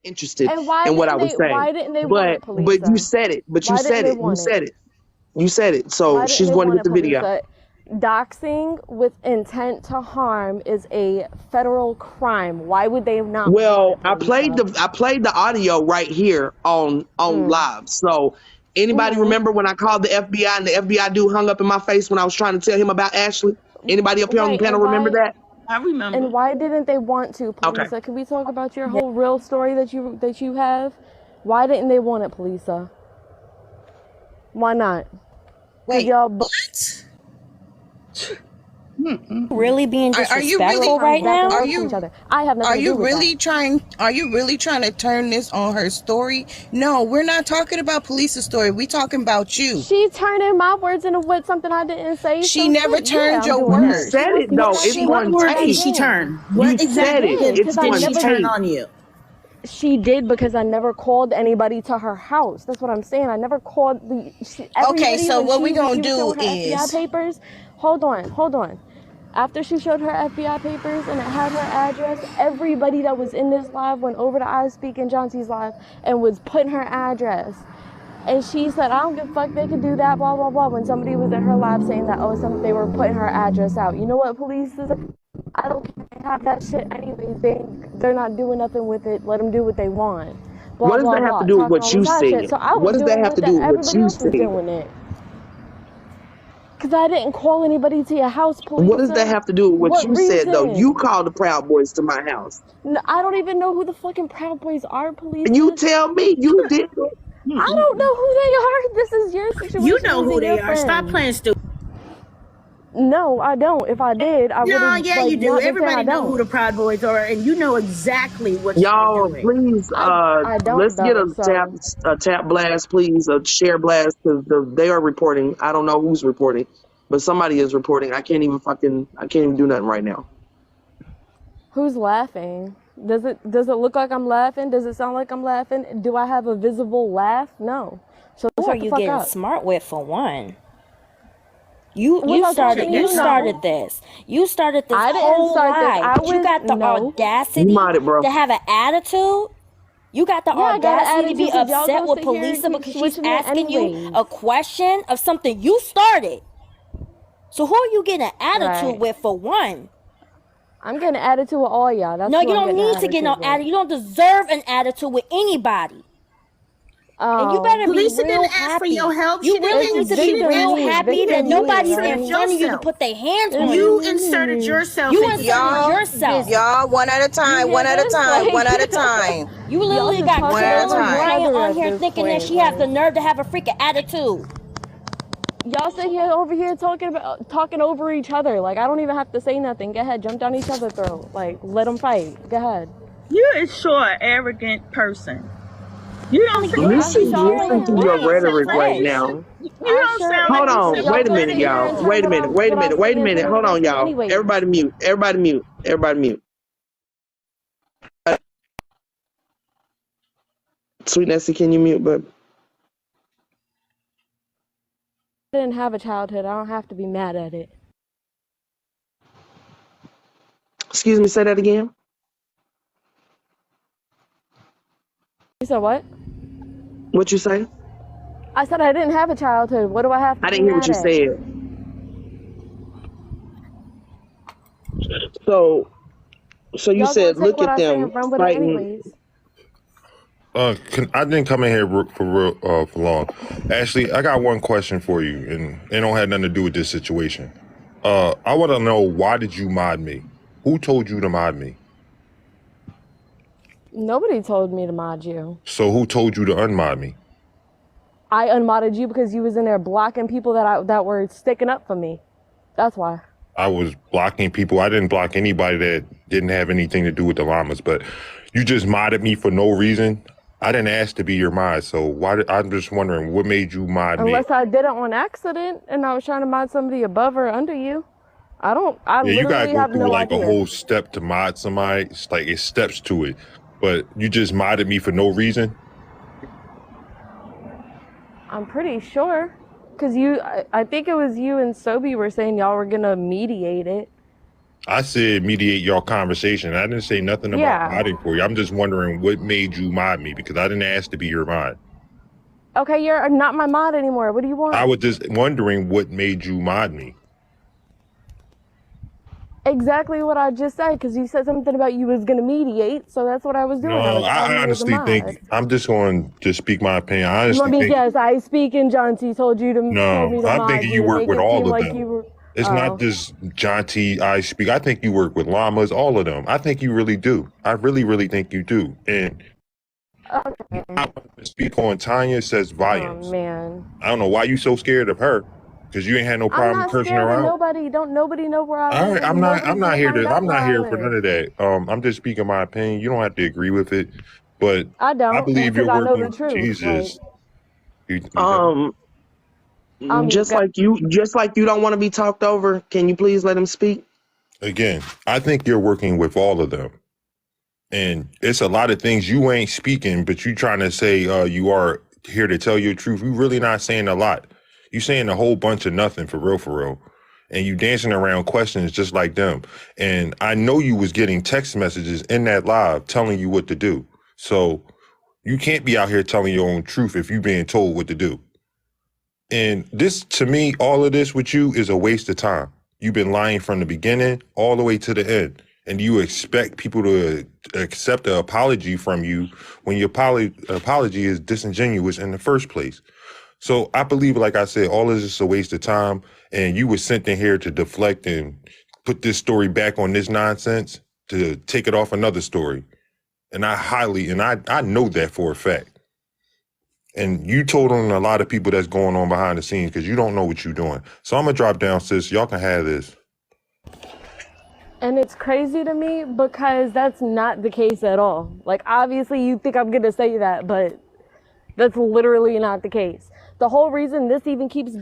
interested And why in what I didn't was they? saying. Why didn't they want it, But you Palisa? said it. But you Why didn't said they it. You want it? said it. You said it. So Why didn't she's they going to want get it, the video. Palisa? Doxing with intent to harm is a federal crime. Why would they not want Well, it, Palisa? I played the audio right here on live. So anybody remember when I called the FBI and the FBI dude hung up in my face when I was trying to tell him about Ashley? Anybody up here on the Right, panel remember that? I remember. and why didn't they want to, Okay. Palisa? Can we talk about your whole real story that you have? Why didn't they want it, Palisa? Why not? Wait, Y'all what? Really being Are you disrespectful really? right now? Are to each you? other. I have nothing Are to you do with really that. trying? Are you really trying to turn this on her story? No, we're not talking about Police's story. We talking about you. She turning my words into what something I didn't say. She So never shit, yeah, turned I'm your doing You that. words. She said wants it to get though. back It's in. What on Get words back did tape. she in. turn? You What She said exactly it. did did, because It's I did on she never. turn tape. on you? She did because I never called anybody to her house. That's what I'm saying. I never called Okay, everybody so when what we she gonna was do showing her FBI is, papers. Hold on. After she showed her FBI papers and it had her address, everybody that was in this live went over to I Speak and John C's live and was putting her address. And she said, I don't give a fuck, they could do that, blah, blah, blah. When somebody was in her live saying that, they were putting her address out. You know what, police is? I don't care. They have that shit anyway. They're not doing nothing with it. Let them do what they want. Blah, What does blah, that have to blah. do with Talking what all you this hot said? shit. So I What was does that doing have to what do with what everybody you else was said? doing it. Because I didn't call anybody to your house, What does that Palisa. have to do with what What you said though? You reason? called the Proud Boys to my house. No, I don't even know who the fucking Proud Boys are, And you Palisa. tell me you did it. I don't know who they are. This is your You situation. know These are who your they are. Stop friends. playing stupid. No, I don't. If I did, I would No, have yeah, you do. not been saying I Everybody know who don't. the Proud Boys are, and you know exactly what you were Y'all, doing. please, I don't let's get though. So a tap blast, please, a share blast, because they are reporting. I don't know who's reporting, but somebody is reporting. I can't even do nothing right now. who's laughing? Does it look like I'm laughing? Does it sound like I'm laughing? Do I have a visible laugh? No. So Who are shut the you fuck getting up. smart with for one? You Was I talking to you you? started No. this. You started this I didn't whole start this. lie. I But you was got the no. You audacity mind it, bro? to have an attitude. You got the Yeah, I got an audacity to be attitude because y'all upset gonna with sit here and Polisa keep because she's switching it asking you anyways. a question of something you started. So who are you getting an attitude Right. with for one? I'm getting an attitude with all y'all. That's No, who you I'm don't getting an need to get no attitude with. attitude. You don't deserve an attitude with anybody. And you better be Polisa real didn't ask for happy. your help. You She didn't really need ask to be you to real ask. happy that Victim me, nobody's right? in front of you to put their hands on You you. inserted yourself You into inserted this. yourself. y'all, one at a You time, hear one at a this? time, one at a Like, time, You y'all literally just got one talking at a over Camilla each time. Bryant other on at here this thinking that point. she has the Like, nerve to have a freaking attitude. y'all sit here over here talking over each other. Like, I don't even have to say nothing. Go ahead, jump down each other's throat. Like, let them fight. Go ahead. You're a short, arrogant person. You don't Like, sound you're like just Listen, Y'all sharing sit listen to here. your lies and rhetoric right flesh. now. you I don't sure sound like Hold you am. on, sit Y'all wait a gonna minute, sit here and y'all. turn Wait a what minute, I'm wait a what I'm minute, wait a saying into minute. what Hold it on, makes it y'all. anyways. Everybody mute. Everybody mute. Everybody mute. Sweet Nancy, can you mute, but I didn't have a childhood. I don't have to be mad at it. excuse me, say that again. You said what? What you say? I said I didn't have a childhood. What do I have to I be didn't hear what mad you at? said. So so you Y'all gonna said take look what at I say them and run with it fighting. anyways. I didn't come in here for real for long. Ashley, I got one question for you, and it don't have nothing to do with this situation. I want to know, why did you mod me? Who told you to mod me? Nobody told me to mod you. So who told you to unmod me? I unmodded you because you was in there blocking people that were sticking up for me. That's why. I was blocking people. I didn't block anybody that didn't have anything to do with the llamas, but you just modded me for no reason. I didn't ask to be your mod, so I'm just wondering, what made you mod me? Unless I did it on accident and I was trying to mod somebody above or under you. I Yeah, you gotta literally go have through no like a idea. whole step to mod somebody. It's like, it's steps to it. But you just modded me for no reason? I'm pretty sure. Cause I think it was you and Sobi were saying y'all were gonna mediate it. I said mediate your conversation. I didn't say nothing about Yeah. modding for you. I'm just wondering what made you mod me because I didn't ask to be your mod. Okay, you're not my mod anymore. What do you want? I was just wondering what made you mod me. Exactly what I just said, because you said something about you was gonna mediate, so that's what I was doing. No, I honestly think I'm just going to speak my opinion. I honestly think. Yes, I speak in John T. told you to. No, told me to I'm mod thinking you you to work make with it all seem of like them. you were. It's not just John T. I speak. I think you work with llamas, all of them. I think you really do. I really, really think you do. And Okay. I speak on Tanya says volumes. Oh man. I don't know why you so scared of her, because you ain't had no I'm problem not cursing scared her of out. nobody. Don't nobody know where I All live. right, I'm not here I'm not here for none of that. I'm just speaking my opinion. You don't have to agree with it, but I don't, I believe because you're I know the working. truth. Jesus, you don't? Just like you don't want to be talked over. Can you please let him speak? Again, I think you're working with all of them. And it's a lot of things you ain't speaking, but you trying to say you are here to tell your truth. You really not saying a lot. You saying a whole bunch of nothing for real. And you dancing around questions just like them. And I know you was getting text messages in that live telling you what to do. So you can't be out here telling your own truth if you being told what to do. And this, to me, all of this with you is a waste of time. You've been lying from the beginning all the way to the end. And you expect people to accept an apology from you when your apology is disingenuous in the first place. So I believe, like I said, all of this is a waste of time. And you were sent in here to deflect and put this story back on this nonsense to take it off another story. And I know that for a fact. And you told on a lot of people that's going on behind the scenes because you don't know what you're doing. So I'm going to drop down, sis. Y'all can have this. And it's crazy to me because that's not the case at all. Like, obviously you think I'm going to say that, but that's literally not the case. The whole reason this even keeps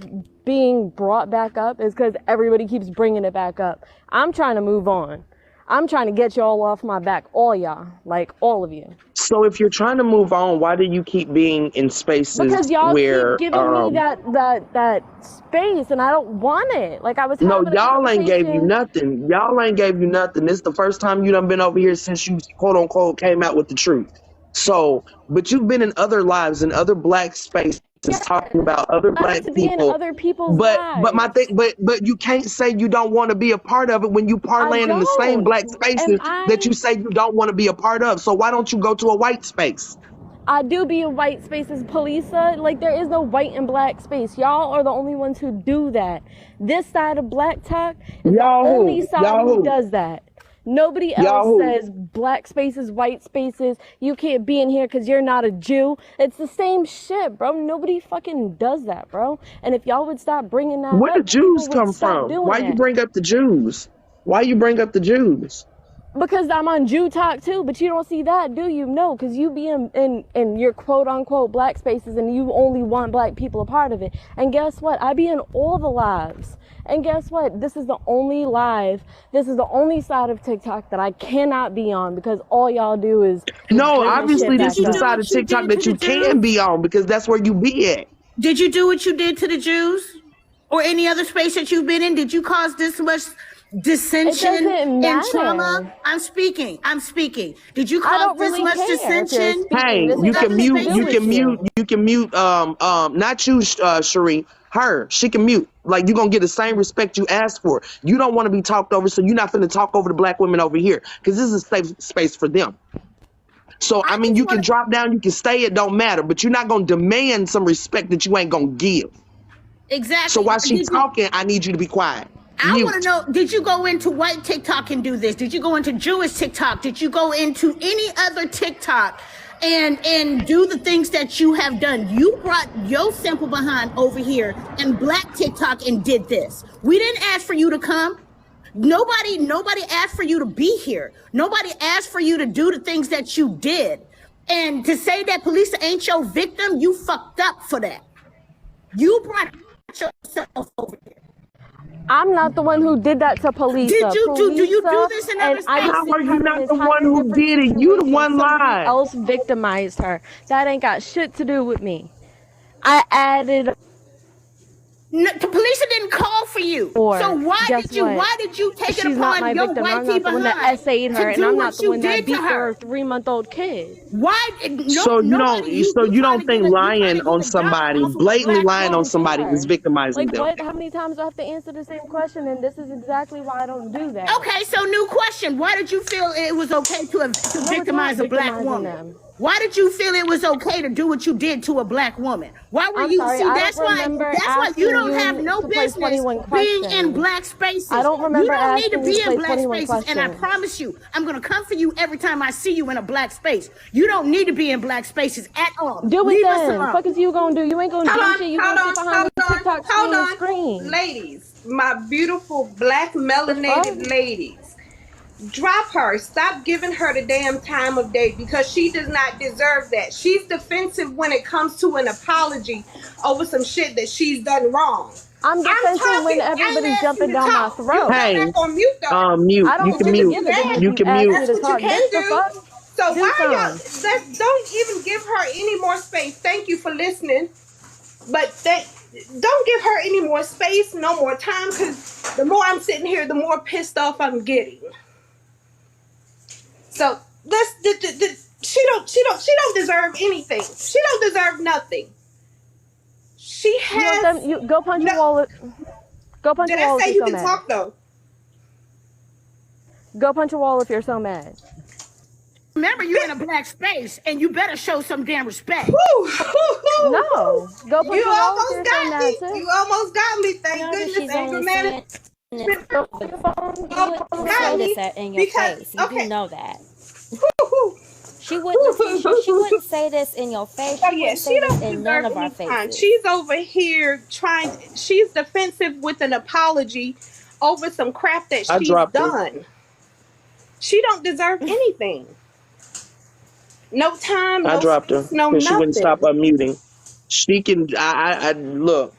being brought back up is because everybody keeps bringing it back up. I'm trying to move on. I'm trying to get y'all off my back, all y'all, like all of you. So if you're trying to move on, why do you keep being in spaces Because y'all where keep giving me that space, and I don't want it. Like I was no, having a y'all ain't gave you conversation. nothing. Y'all ain't gave you nothing. This is the first time you done been over here since you quote unquote came out with the truth. So, but you've been in other lives, in other black spaces, talking about other I black like to be in people. other people's But lives. my thing, but you can't say you don't want to be a part of it when you parlaying in the same don't. black spaces that you say you don't want to be a part of. So why don't you go to a white space? I do be in white spaces, Palesa. Like, there is no white and black space. Y'all are the only ones who do that. This side of Black Talk is the only side who does that. Nobody else says black spaces, white spaces. You can't be in here because you're not a Jew. It's the same shit, bro. Nobody fucking does that, bro. And if y'all would stop bringing that Where up, the Jews people would come stop from? doing Why you that. bring up the Jews? Why you bring up the Jews? Because I'm on Jew Talk too, but you don't see that, do you? No, because you be in your quote-unquote black spaces and you only want black people a part of it. And guess what? I be in all the lives. And guess what? This is the only live, this is the only side of TikTok that I cannot be on because all y'all do is No, bring obviously shit this back is the up. side of TikTok that you can be on because that's where you be at. Did you do what you did to the Jews or any other space that you've been in? Did you cause this much dissension and trauma? I'm speaking. Did you cause this much dissension? Hey, you can mute, not you, Sheree, her. She can mute. Like, you're going to get the same respect you asked for. You don't want to be talked over, so you're not finna talk over the black women over here because this is a safe space for them. So, I mean, you can drop down, you can stay, it don't matter, but you're not going to demand some respect that you ain't going to give. Exactly. So while she's talking, I need you to be quiet. I want to know, did you go into white TikTok and do this? Did you go into Jewish TikTok? Did you go into any other TikTok and do the things that you have done? You brought your simple behind over here and black TikTok and did this. We didn't ask for you to come. Nobody asked for you to be here. Nobody asked for you to do the things that you did. And to say that Palesa ain't your victim, you fucked up for that. You brought yourself over here. I'm not the one who did that to Palesa. Do you do this in other spaces? How are you not the one who did it? You the one lied. Somebody else victimized her. That ain't got shit to do with me. I added No, the police didn't call for you. Or So why guess what? why did you take it She's not my upon your victim. I'm wifey not the one that behind essayed her, to and do I'm not what the you one that did to beat her her? 3-month-old kid. Why? So you Nobody. don't so you trying don't to think get you trying lying to get on a dollar somebody, off of a blatantly black lying on woman. somebody is Her. victimizing Like them. what? How many times do I have to answer the same question? And this is exactly why I don't do that. Okay, so new question. Why did you feel it was okay to No, it's not victimize a black victimizing woman? them. Why did you feel it was okay to do what you did to a black woman? Why were I'm you sorry, see I that's don't why remember you asking don't have you no to play business 21 being in questions. black spaces. I don't You remember don't need to asking you be to in play black 21 spaces, and I questions. promise you, I'm gonna come for you every time I see you in a black space. You don't need to be in black spaces at all. Do it Leave us then. alone. Fuck is you gonna do? You ain't gonna do shit. You gonna sit behind the TikTok hold screen and on. scream. Ladies, my beautiful black The melanated fuck? ladies. Drop her. Stop giving her the damn time of day because she does not deserve that. She's defensive when it comes to an apology over some shit that she's done wrong. I'm defensive when talking. I ain't everybody's asked jumping you to down my talk. You go throat. Hey, back on mute though. mute. I You don't can really mute. give a damn if You you've can asked mute. me That's to what you talk. can Bitch, the do. fuck? So Do why y'all? some. Don't even give her any more space. Thank you for listening, but don't give her any more space, no more time. Because the more I'm sitting here, the more pissed off I'm getting. So she don't deserve anything. She don't deserve nothing. She You want has them? You go punch a no. wall. Go punch a Did I wall if say you're you so can mad. talk though? Go punch a wall if you're so mad. Remember, you're in a black space, and you better show some damn respect. No. Go punch You a wall if almost you're so got mad me. too. You almost got me. Thank No, that goodness, she's anger only management saying it. Go on your phone. She wouldn't got say me this in your because face. You do okay. know that. Oh She wouldn't listen. She wouldn't say this in your face. She yeah, wouldn't she say this don't in none deserve of our any time. faces. She's over here she's defensive with an apology over some crap that I she's dropped her. done. She don't deserve anything. No time, I no dropped her space, no because she wouldn't stop nothing. unmuting. She can. I look.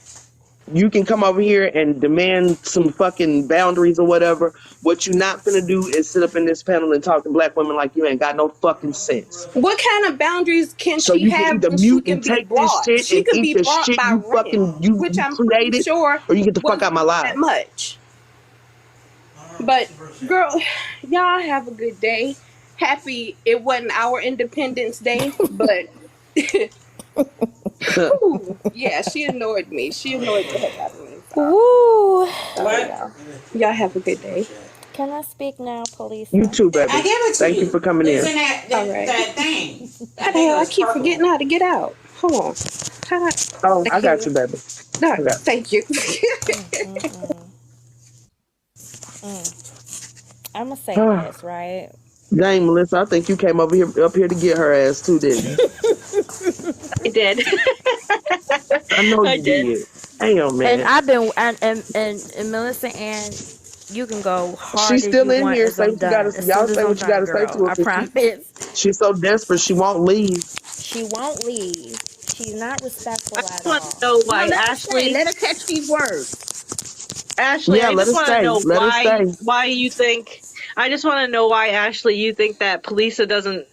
You can come over here and demand some fucking boundaries or whatever. What you not finna do is sit up in this panel and talk to black women like you ain't got no fucking sense. What kind of boundaries can So she you can have either when she mute can and be take this brought? shit She and could eat be the brought shit by you Ren, fucking you which I'm pretty created, sure or you get the fuck wasn't out my that live. much. But girl, y'all have a good day. Happy it wasn't our Independence Day, but whew, yeah, she annoyed me. She annoyed the heck out of me. Woo. Sorry, y'all. Y'all have a good day. Can I speak now, You Palesa? too, I baby. give it to Thank you you. for coming It's in. in All right. that thing. How I the think it hell I was keep purple. forgetting how to get out? Hold on. How? Oh, I Here we got go. you, baby. No, I got you. thank you. I'm going to say this, right? Dang, Melissa, I think you came over here up here to get her ass too, didn't you? I did. I know I you did. did. Damn, And man. I've been, and Melissa, and you can go hard She's as still you in want here. as Say I'm what you gotta. done. As Y'all soon as say I'm what you done, gotta say to girl. her, I cause promise. she's so desperate she won't leave. She won't leave. She's not respectful I at just want to all. know No, why let her stay. Ashley. Let her catch these words. Ashley, Yeah, I let just her want to stay. know Let her stay. why you think. I just want to know why Ashley, you think that Palesa doesn't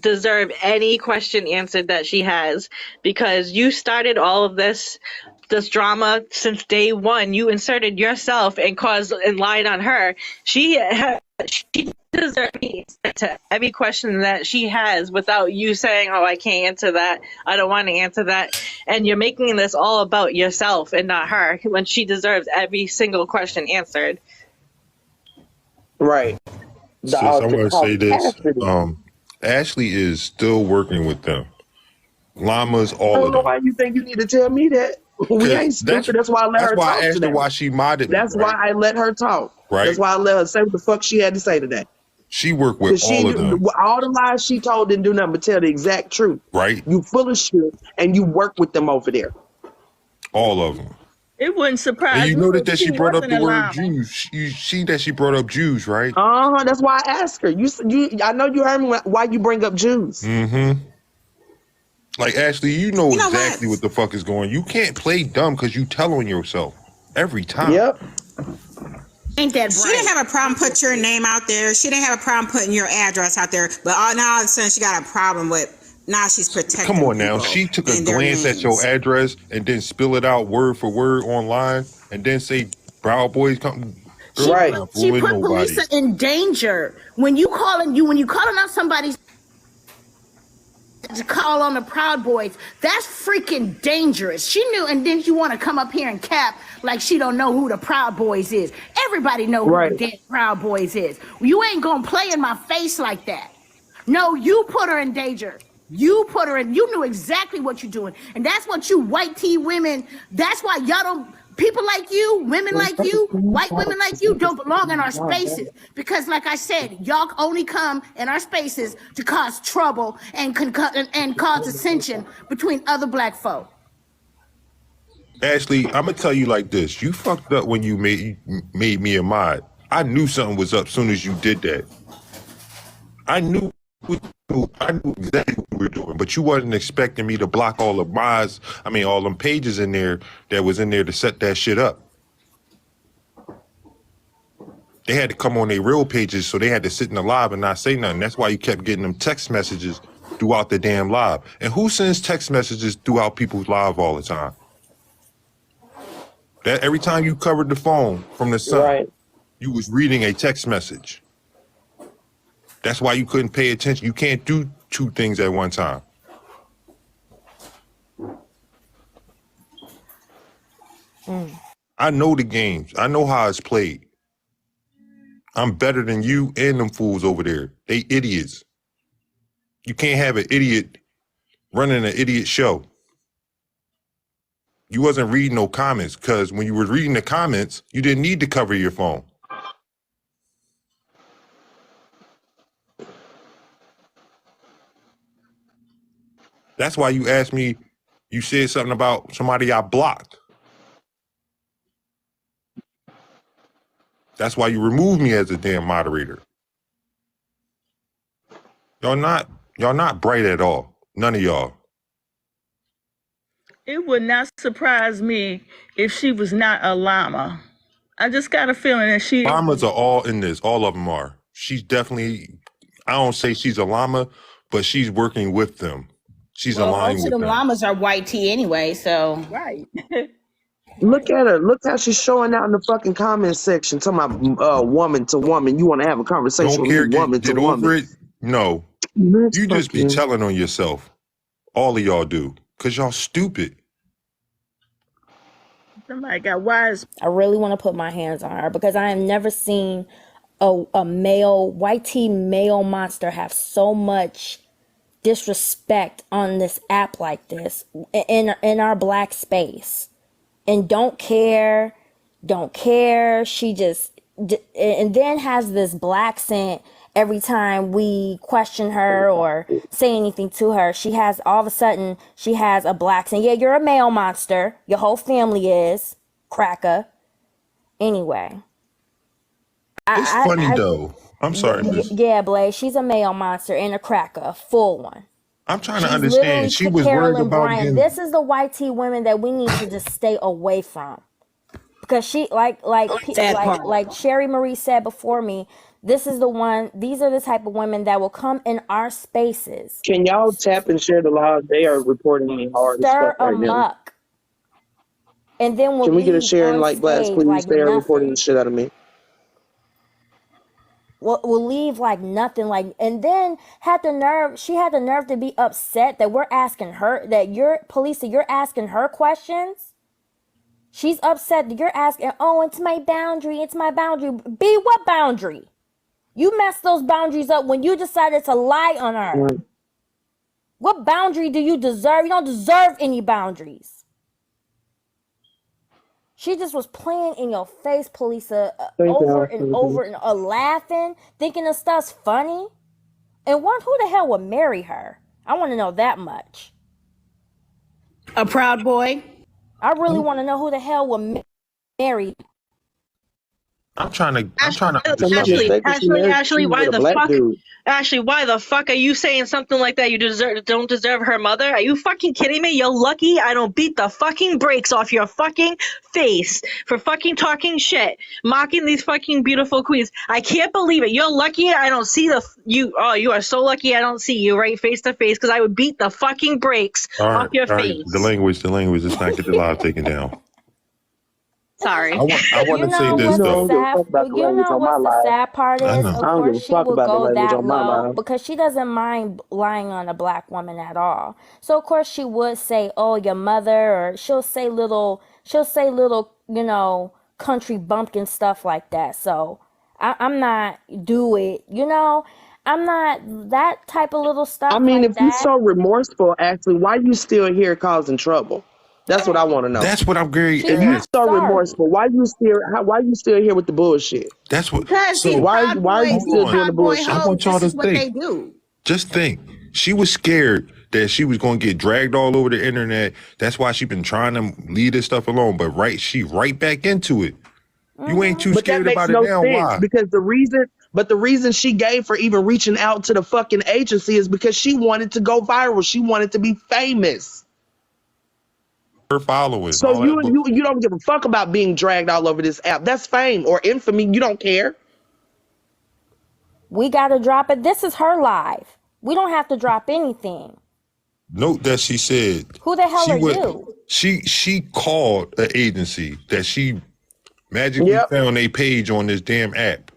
deserve any question answered that she has, because you started all of this drama since day one. You inserted yourself and caused and lied on her. She deserves the answer to every question that she has without you saying, oh, I can't answer that, I don't want to answer that. And you're making this all about yourself and not her, when she deserves every single question answered. Right. Sis, I want to say this. Audacity. Ashley is still working with them. Llamas, I all don't of know them. why you think you need to tell me that. We Cause ain't stupid. That's why I let that's her why talk I asked her today. why she modded me, That's why right? I let her talk. That's Right? why I let her say what the fuck she had to say today. She worked with Because all of them, all the lies she told didn't do nothing but tell the exact truth. right? You full of shit and you work with them over there. All of them. It wouldn't And surprise you me noticed if that she she brought up wasn't the a word llama. Jews. You see that she brought up Jews, right? That's why I asked her. I know you heard me why you bring up Jews. Mm-hmm. Like, Ashley, you know You know what? exactly what the fuck is going on. You can't play dumb because you tell on yourself every time. Yep. Ain't that She bright? didn't have a problem putting your name out there. She didn't have a problem putting your address out there. But now all of a sudden she got a problem with Now she's Come protecting on now. people She took a and their glance at your names. address and then spill it out word for word online and then say Proud Boys come. Girl, She you're Right. not she fooling put nobody. Palesa in danger. When you calling out somebody's to call on the Proud Boys, that's freaking dangerous. She knew, and then you want to come up here and cap like she don't know who the Proud Boys is. Everybody know who Right. the damn Proud Boys is. You ain't gonna play in my face like that. No, you put her in danger. You put her in, you knew exactly what you're doing. And that's what you white tea women, that's why y'all don't, people like you, women like you, white women like you don't belong in our spaces. Because like I said, y'all only come in our spaces to cause trouble and cause dissension between other black folk. Ashley, I'm gonna tell you like this. You fucked up when you made me a mod. I knew something was up soon as you did that. I knew exactly what we were doing, but you wasn't expecting me to block all the mods. I mean, all them pages in there that was in there to set that shit up. They had to come on their real pages, so they had to sit in the live and not say nothing. That's why you kept getting them text messages throughout the damn live. And who sends text messages throughout people's live all the time? That every time you covered the phone from the sun, Right. you was reading a text message. That's why you couldn't pay attention. You can't do two things at one time. I know the games. I know how it's played. I'm better than you and them fools over there. They idiots. You can't have an idiot running an idiot show. You wasn't reading no comments because when you were reading the comments, you didn't need to cover your phone. That's why you asked me, you said something about somebody I blocked. That's why you removed me as a damn moderator. Y'all not bright at all. None of y'all. It would not surprise me if she was not a llama. I just got a feeling that she... Llamas are all in this. All of them are. She's definitely, I don't say she's a llama, but she's working with them. She's Well, aligned most of with them them. llamas are white tea anyway, so. Right. Look at her. Look how she's showing out in the fucking comment section. Talking about woman to woman. You want to have a conversation Don't with me, care, woman to get over woman. it. No. Let's You just be fucking- telling on yourself. All of y'all do. Because y'all stupid. Somebody got wise. I really want to put my hands on her because I have never seen a male, white tea male monster have so much disrespect on this app like this in our black space. And don't care. She just, and then has this black scent every time we question her or say anything to her. She has, all of a sudden, she has a black scent. Yeah, you're a male monster. Your whole family is. Cracker. Anyway. It's funny though. I'm sorry, miss. Yeah, Blaze, she's a male monster and a cracker, a full one. I'm trying to She's understand. literally She was worried Carolyn about Bryant. getting... This is the white tea women that we need to just stay away from. Because she, like Sherry Marie said before me, these are the type of women that will come in our spaces. Can y'all tap and share the live? They are reporting me hard as Stir fuck right now. amok. And then we'll Can we get a leave share and on like blast, stage please? like They are reporting the nothing. shit out of me. We'll leave like nothing, and then she had the nerve to be upset that we're asking her, that you're asking her questions. She's upset that you're asking, oh, it's my boundary. B, what boundary? You messed those boundaries up when you decided to lie on her. Right. What boundary do you deserve? You don't deserve any boundaries. She just was playing in your face, Palesa, over and over and laughing, thinking the stuff's funny. And who the hell would marry her? I want to know that much. A Proud Boy. I really want to know who the hell would marry. I'm trying to So understand. my Ashley, mistake was she Ashley, was why with a the black fuck? dude. Ashley, why the fuck are you saying something like that? You don't deserve her mother? Are you fucking kidding me? You're lucky I don't beat the fucking brakes off your fucking face for fucking talking shit, mocking these fucking beautiful queens. I can't believe it. You're lucky I don't see you. Oh, you are so lucky I don't see you right face to face because I would beat the fucking brakes off your All right. The face. language. Let's not get the live taken down. Sorry. I want You to say know this You what's know, I the don't though. give a sad? fuck about the You language know on my what's the life. sad part I is? know. Of I don't give course, a she fuck will about the go language that on my low life. because she doesn't mind lying on a black woman at all. So of course she would say, "Oh, your mother," or she'll say little, country bumpkin stuff like that. So I'm not do it. I'm not that type of little I stuff mean, like if you that. so remorseful, actually, why you still here causing trouble? That's what I want to know. That's what I'm going to She's If you not ask. so sorry. remorseful, why you still here with the bullshit? That's what. Because these So proud Why are you boy, hold these still on. doing the proud boy I bullshit? hoes, want y'all this to is what think. they do. Just think. She was scared that she was going to get dragged all over the internet. That's why she been trying to leave this stuff alone. But she right back into it. You ain't too But that scared makes about it no now. sense Why? because the reason she gave for even reaching out to the fucking agency is because she wanted to go viral. She wanted to be famous. Her following, So all that. But you don't give a fuck about being dragged all over this app. That's fame or infamy. You don't care. We gotta drop it. This is her live. We don't have to drop anything. note that she said Who the hell she are would. you? She called an agency that she magically Yep. found a page on this damn app.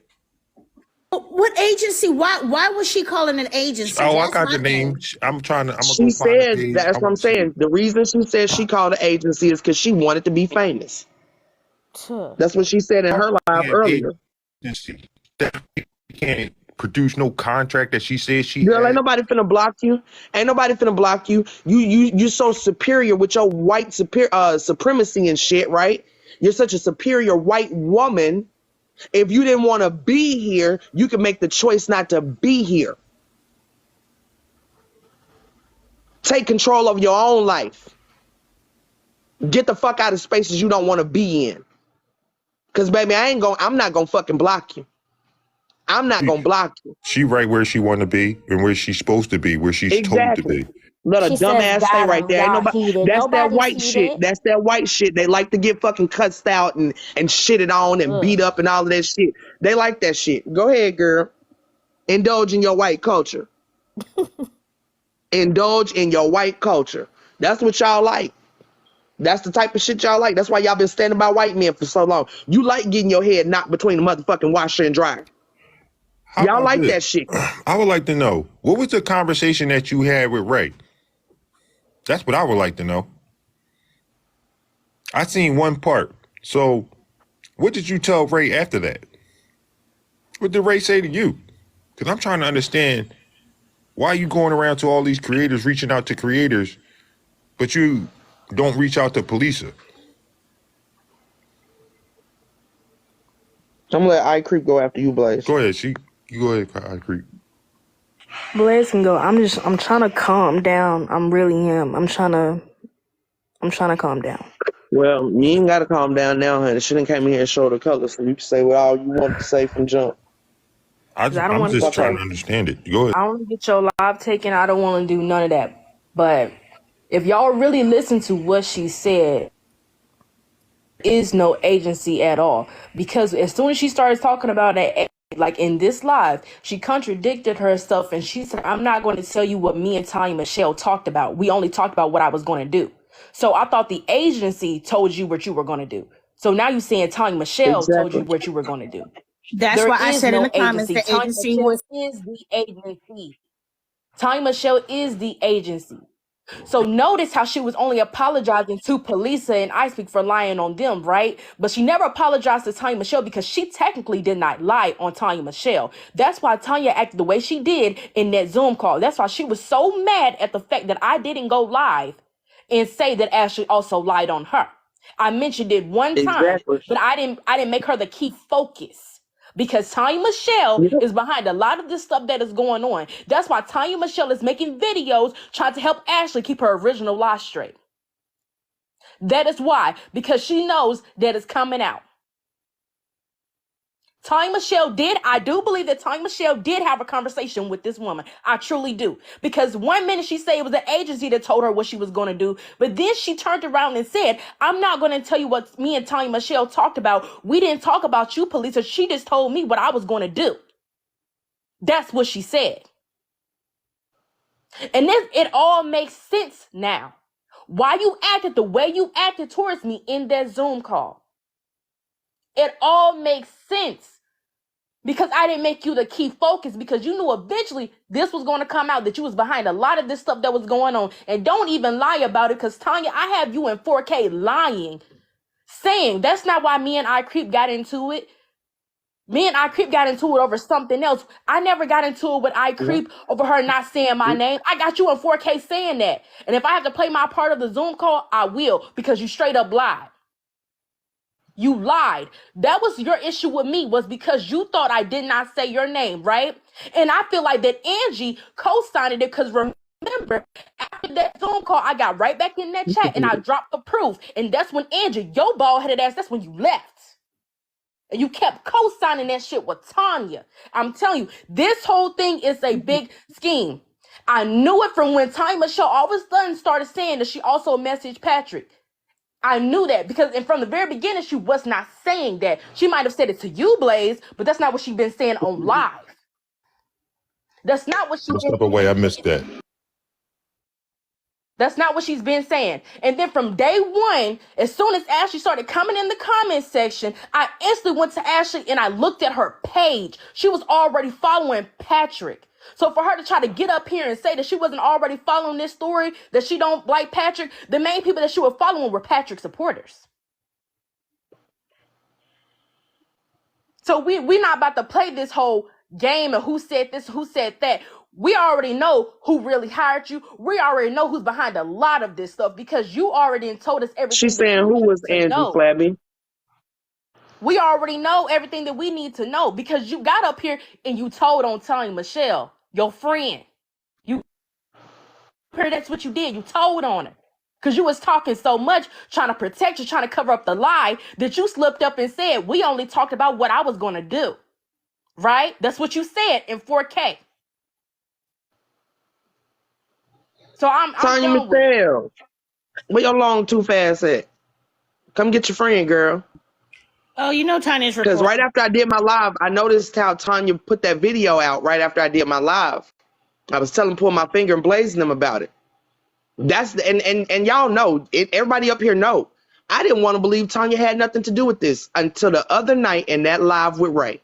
What agency? Why was she calling an agency? Oh, I That's got my the name. thing. I'm gonna She go find the said page. I that's what I'm want to see saying. it. The reason she said she called the agency is because she wanted to be famous. Tuh. That's what she said in her live Damn earlier. agency that can't produce no contract that she said she Girl, ain't had. nobody finna block you. Ain't nobody finna block you. You so superior with your white supremacy and shit, right? You're such a superior white woman. If you didn't want to be here, you can make the choice not to be here. Take control of your own life. Get the fuck out of spaces you don't want to be in. Cause baby, I'm not gonna fucking block you. I'm not She, gonna block you. she right where she want to be and where she's supposed to be, where she's told to Exactly. be. Let a She says, dumbass stay "Got right him. there. Ain't Y'all nobody. heated. That's that Nobody's white shit. heated." That's that white shit. They like to get fucking cussed out and shitted on and Ugh. beat up and all of that shit. They like that shit. Go ahead, girl. Indulge in your white culture. Indulge in your white culture. That's what y'all like. That's the type of shit y'all like. That's why y'all been standing by white men for so long. You like getting your head knocked between the motherfucking washer and dryer. How Y'all about like this? that shit. I would like to know, what was the conversation that you had with Ray? That's what I would like to know. I seen one part. So what did you tell Ray after that? What did Ray say to you? Because I'm trying to understand why you going around to all these creators, reaching out to creators, but you don't reach out to Palesa. I'm gonna let I Creep go after you, Blaze. Go ahead, you go ahead, I agree. Blaze can go. I'm trying to calm down. I'm really am. I'm trying to calm down. Well, you ain't gotta calm down now, honey. She done came in here and showed her colors, so you can say what all you want to say from jump. I don't I'm want just Fuck trying out. to understand it. Go ahead. I don't want to get your live taken. I don't want to do none of that. But if y'all really listen to what she said, is no agency at all. Because as soon as she started talking about that, like in this live, she contradicted herself and she said, "I'm not going to tell you what me and Tanya Michelle talked about. We only talked about what I was going to do." So I thought the agency told you what you were going to do. So now you're saying Tanya Michelle told you Exactly. what you were going to do. That's There why I is said in no the comments agency. the Tanya agency Michelle was. is the agency. Tanya Michelle is the agency. So notice how she was only apologizing to Palesa and I Speak for lying on them, right? But she never apologized to Tanya Michelle because she technically did not lie on Tanya Michelle. That's why Tanya acted the way she did in that Zoom call. That's why she was so mad at the fact that I didn't go live and say that Ashley also lied on her. I mentioned it one time, Exactly. but I didn't make her the key focus. Because Tanya Michelle Yep. is behind a lot of this stuff that is going on. That's why Tanya Michelle is making videos trying to help Ashley keep her original lie straight. That is why, because she knows that it's coming out. Tanya Michelle I do believe that Tanya Michelle did have a conversation with this woman. I truly do. Because one minute she said it was the agency that told her what she was going to do. But then she turned around and said, I'm not going to tell you what me and Tanya Michelle talked about. We didn't talk about you, Palesa. She just told me what I was going to do. That's what she said. And it all makes sense now. Why you acted the way you acted towards me in that Zoom call. It all makes sense. Because I didn't make you the key focus, because you knew eventually this was going to come out, that you was behind a lot of this stuff that was going on. And don't even lie about it, because Tanya, I have you in 4K lying, saying that's not why me and I Creep got into it. Me and I Creep got into it over something else. I never got into it with I Creep over her not saying my name. I got you in 4K saying that. And if I have to play my part of the Zoom call, I will, because you straight up lied. You lied. That was your issue with me, was because you thought I did not say your name, right? And I feel like that Angie co-signed it, because remember, after that Zoom call, I got right back in that chat and I dropped the proof. And that's when Angie, your bald-headed ass, that's when you left. And you kept co-signing that shit with Tanya. I'm telling you, this whole thing is a big scheme. I knew it from when Tanya Michelle all of a sudden started saying that she also messaged Patrick. I knew that, because from the very beginning, she was not saying that. She might have said it to you, Blaze, but that's not what she's been saying on live. That's not what she's been Step away. I missed that. That's not what she's been saying. And then from day one, as soon as Ashley started coming in the comment section, I instantly went to Ashley and I looked at her page. She was already following Patrick. So for her to try to get up here and say that she wasn't already following this story, that she don't like Patrick, the main people that she was following were Patrick supporters. So we're not about to play this whole game of who said this, who said that. We already know who really hired you. We already know who's behind a lot of this stuff, because you already told us everything. She's saying who was Andrew Flabby? We already know everything that we need to know, because you got up here and you told on Tanya Michelle, your friend. That's what you did. You told on her. Because you was talking so much, trying to protect you, trying to cover up the lie, that you slipped up and said, we only talked about what I was going to do. Right? That's what you said in 4K. So I'm Tanya done Michelle, where your long too fast at? Come get your friend, girl. Oh, you know Tanya's recording. Because right after I did my live, I noticed how Tanya put that video out right after I did my live. I was telling Pull My Finger and blazing them about it. That's the, and y'all know it, everybody up here know. I didn't want to believe Tanya had nothing to do with this until the other night in that live with Ray.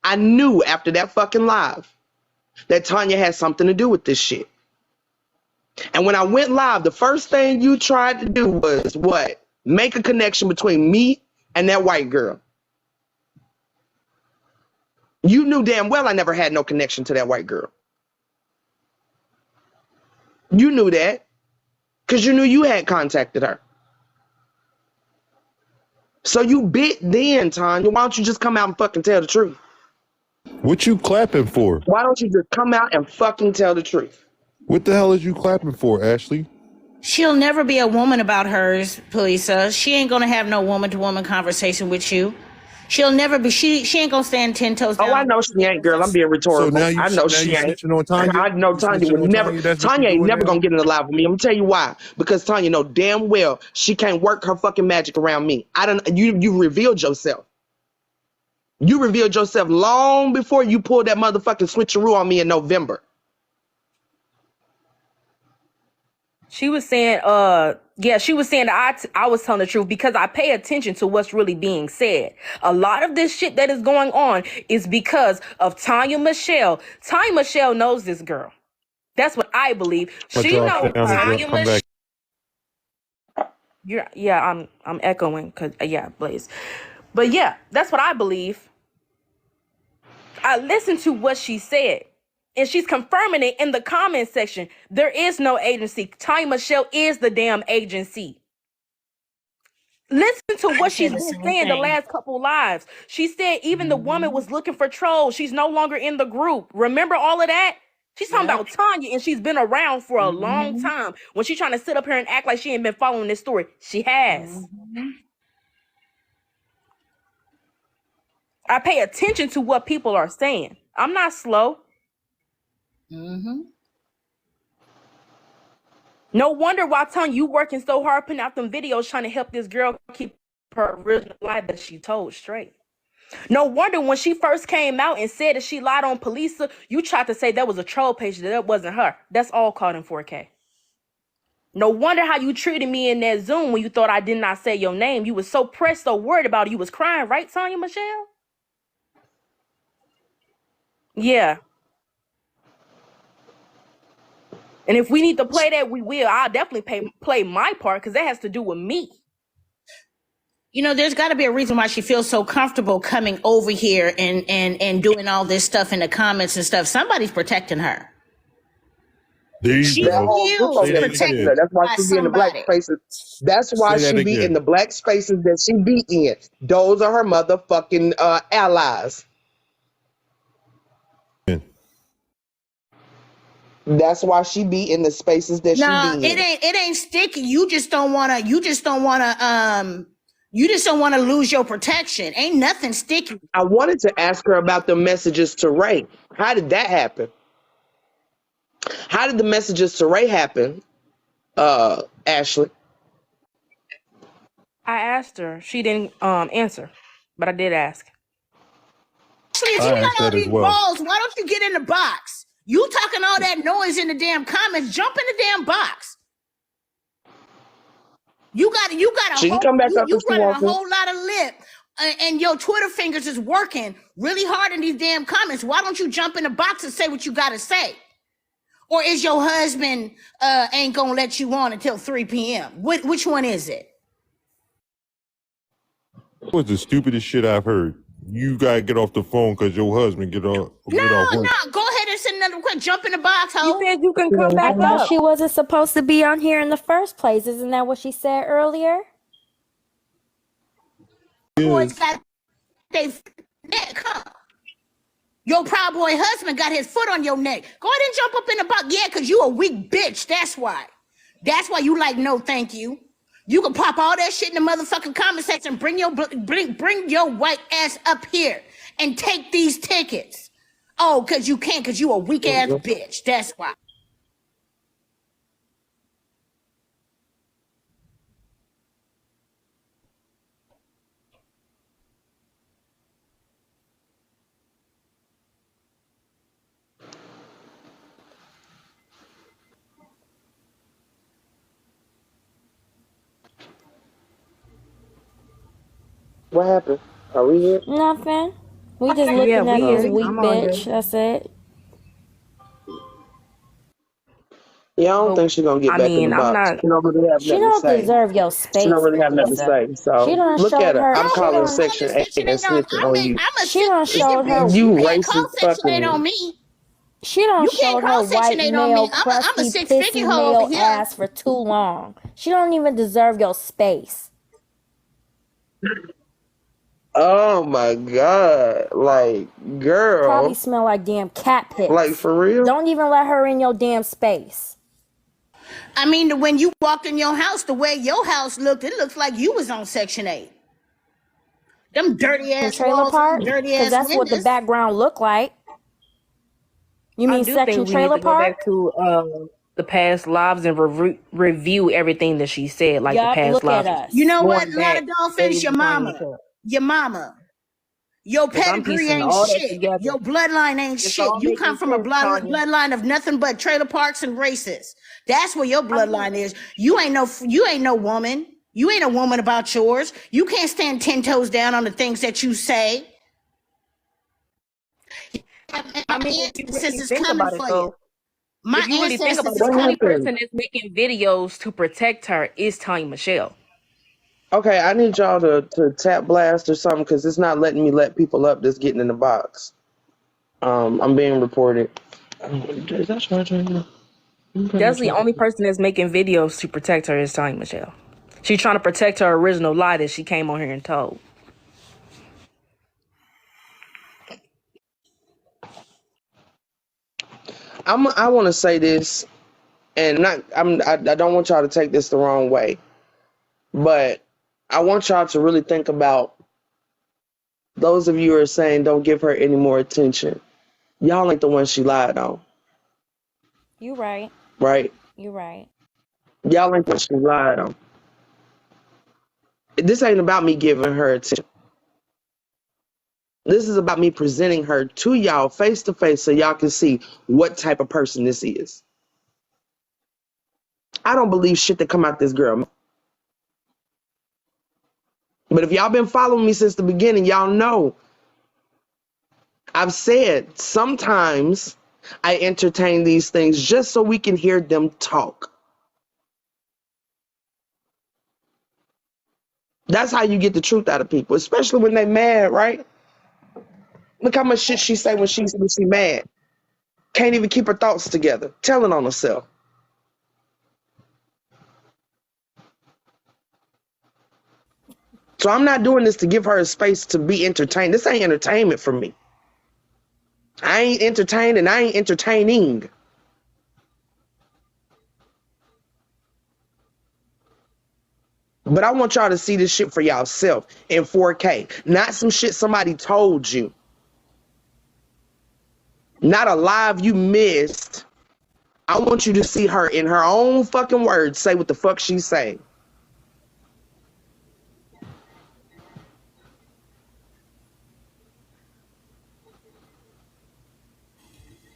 I knew after that fucking live that Tanya had something to do with this shit. And when I went live, the first thing you tried to do was what? Make a connection between me and that white girl. You knew damn well I never had no connection to that white girl. You knew that because you knew you had contacted her. So you bit then, Tanya. Why don't you just come out and fucking tell the truth? What you clapping for? Why don't you just come out and fucking tell the truth? What the hell is you clapping for, Ashley? She'll never be a woman about hers, Palesa. She ain't gonna have no woman-to-woman conversation with you. She'll never be. She ain't gonna stand 10 toes down. Oh, I know she ain't, girl. I'm being rhetorical. So now I know she ain't. On Tanya? I know Tanya would never. Tanya ain't never gonna get in the live with me. I'm gonna tell you why. Because Tanya know damn well she can't work her fucking magic around me. I don't. You revealed yourself. You revealed yourself long before you pulled that motherfucking switcheroo on me in November. She was saying, she was saying that I was telling the truth because I pay attention to what's really being said. A lot of this shit that is going on is because of Tanya Michelle. Tanya Michelle knows this girl. That's what I believe. She knows Tanya Michelle. I'm echoing because Blaze. But yeah, that's what I believe. I listened to what she said. And she's confirming it in the comment section. There is no agency. Tanya Michelle is the damn agency. Listen to what she's been saying the last couple lives. She said even the woman was looking for trolls. She's no longer in the group. Remember all of that? She's talking about Tanya, and she's been around for a long time. When she's trying to sit up here and act like she ain't been following this story, she has. I pay attention to what people are saying. I'm not slow. Mm-hmm. No wonder why, telling you working so hard, putting out them videos, trying to help this girl keep her original lie that she told straight. No wonder when she first came out and said that she lied on Palesa, you tried to say that was a troll page, that wasn't her. That's all caught in 4K. No wonder how you treated me in that Zoom when you thought I did not say your name. You was so pressed, so worried about it. You was crying, right, Tanya Michelle? Yeah. And if we need to play that, we will. I'll definitely play my part because that has to do with me. You know, there's got to be a reason why she feels so comfortable coming over here and doing all this stuff in the comments and stuff. Somebody's protecting her. There you She That go. whole group feels over Say there that protecting protected her. again. That's why by she be in the black somebody. spaces. That's why Say that she be in again. the black spaces that she be in. Those are her motherfucking allies. That's why she be in the spaces that she Nah, be in. it ain't sticky. You just don't wanna lose your protection. Ain't nothing sticky. I wanted to ask her about the messages to Ray. How did that happen? How did the messages to Ray happen, Ashley? I asked her. She didn't answer, but I did ask. Actually, if you I asked got all that as these well. balls, why don't you get in the box? You talking all that noise in the damn comments, jump in the damn box. You got a She can whole come back up you if she running a wants to. whole lot of lip, and your Twitter fingers is working really hard in these damn comments. Why don't you jump in the box and say what you gotta say? Or is your husband ain't gonna let you on until 3 p.m.? Which one is it? That was the stupidest shit I've heard. You gotta get off the phone because your husband get off work. No. Go ahead and send another quick. Jump in the box, You ho. said you can come I back thought up. she wasn't supposed to be on here in the first place. Isn't that what she said earlier? Boys Yes. got their neck, huh? Your proud boy husband got his foot on your neck. Go ahead and jump up in the box. Yeah, because you a weak bitch. That's why. That's why you like no thank you. You can pop all that shit in the motherfucking comment section. Bring your white ass up here and take these tickets. Oh, because you can't, because you a weak ass bitch. That's why. What happened? Are we here? Nothing. We just Yeah, looking we at this here. weak I'm on here. bitch. That's it. Yeah, I don't But think she's gonna get I back in the mean, I'm box. not. She don't really have She nothing to don't say. deserve your She don't space, really have nothing to Palesa. say. She So done look at showed her. her. I'm Oh, She calling done. Section 8 and snitching on you. I'm a She done Section 8 showed her. bitch. You You can't call racist Section 8 on fucking. me. She done You can't showed her call Section white 8 on me. male, I'm a crusty, six-figure pissy hoe over male here. ass for too long. She don't even deserve your space. Oh my God. Like, Probably girl. smell like damn cat Like, piss. for real? Don't even let her in your damn space. I mean, when you walked in your house, the way your house looked, it looks like you was on Section 8. Them dirty In ass trailer walls and them park? dirty Because ass that's what the windows. background looked like. You I mean do section think we need trailer to go park? back to the past lives and review everything that she said, like the Yup, past look at lives. You us. know what? Going A lot back of dolphins, days your and time mama. into it. Your mama. Your Because I'm pedigree piecing ain't all that shit. together. Your bloodline ain't It's shit. all You come making from a sense, Tanya. bloodline of nothing but trailer parks and races. That's where your I mean, bloodline is. You ain't no woman. You ain't a woman about yours. You can't stand 10 toes down on the things that you say. And I my mean, if you really ancestors think coming about it, for you. though, My if you really think about ancestors it, is the What only coming. happened? person that's making videos to protect her is Tanya Michelle. Okay, I need y'all to tap blast or something because it's not letting me let people up that's getting in the box. I'm being reported. Is that charging? That's the only person that's making videos to protect her is Tanya Michelle. She's trying to protect her original lie that she came on here and told. I want to say this, and I don't want y'all to take this the wrong way, but I want y'all to really think about Those of you who are saying don't give her any more attention, y'all ain't the one she lied on, You right. right? You right. Y'all ain't the one she lied on. This ain't about me giving her attention. This is about me presenting her to y'all face to face so y'all can see what type of person this is. I don't believe shit that come out this girl. But if y'all been following me since the beginning, y'all know I've said sometimes I entertain these things just so we can hear them talk. That's how you get the truth out of people, especially when they mad, right? Look how much shit she say when she mad. Can't even keep her thoughts together, telling on herself. So I'm not doing this to give her a space to be entertained. This ain't entertainment for me. I ain't entertained and I ain't entertaining. But I want y'all to see this shit for yourself in 4K. Not some shit somebody told you. Not a live you missed. I want you to see her in her own fucking words say what the fuck she's saying.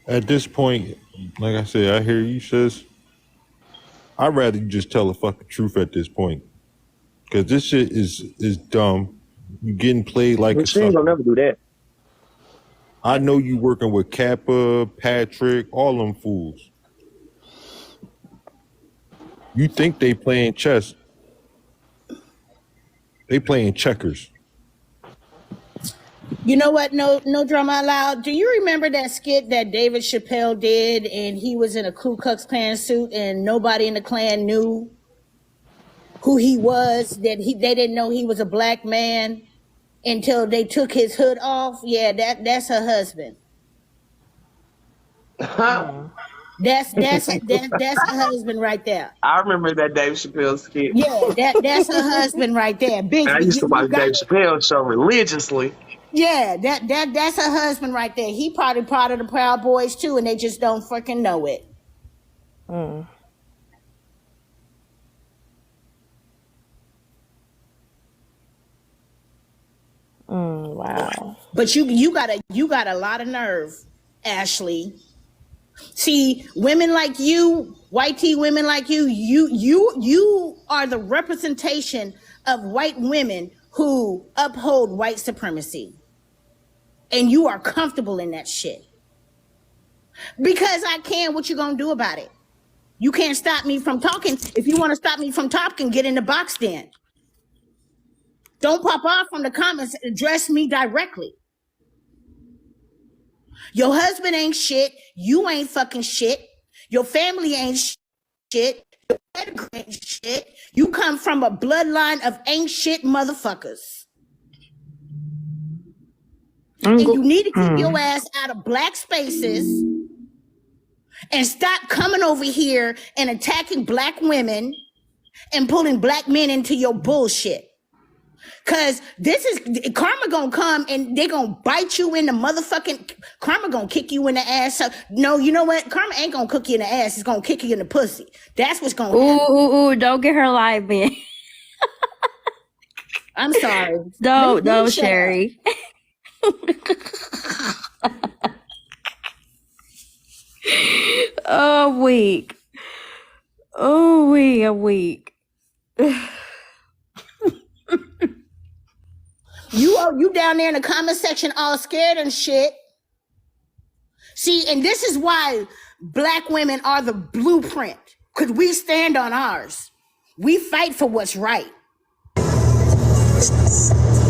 At this point, like I said, I hear you, sis. I'd rather you just tell the fucking truth at this point. Because this shit is dumb. You getting played like a She ain't sucker. gonna never do that. I know you working with Kappa, Patrick, all them fools. You think they playing chess. They playing checkers. You know what? No drama allowed. Do you remember that skit that David Chappelle did, and he was in a Ku Klux Klan suit, and nobody in the Klan knew who he was? They didn't know he was a black man until they took his hood off. Yeah, that's her husband. That's her husband right there. I remember that Dave Chappelle skit. Yeah, that's her husband right there. And I Bigsby, used to you watch got Dave it. Chappelle show religiously. Yeah, that's her husband right there. He probably part of the Proud Boys too, and they just don't fucking know it. Wow. But you got a lot of nerve, Ashley. See, women like you, white tea women like you are the representation of white women who uphold white supremacy. And you are comfortable in that shit. Because I can, what you gonna do about it? You can't stop me from talking. If you want to stop me from talking, get in the box then. Don't pop off from the comments and address me directly. Your husband ain't shit. You ain't fucking shit. Your family ain't shit. Your pedigree ain't shit. You come from a bloodline of ain't shit motherfuckers. And you need to keep your ass out of black spaces and stop coming over here and attacking black women and pulling black men into your bullshit. Cause this is karma gonna come and they gonna bite you in the motherfucking karma gonna kick you in the ass. So, no, you know what? Karma ain't gonna cook you in the ass. It's gonna kick you in the pussy. That's what's gonna happen. Ooh, don't get her live, man. I'm sorry. No, Sherry. Oh, weak. Oh, we weak. You down there in the comment section all scared and shit. See, and this is why black women are the blueprint. Because we stand on ours. We fight for what's right.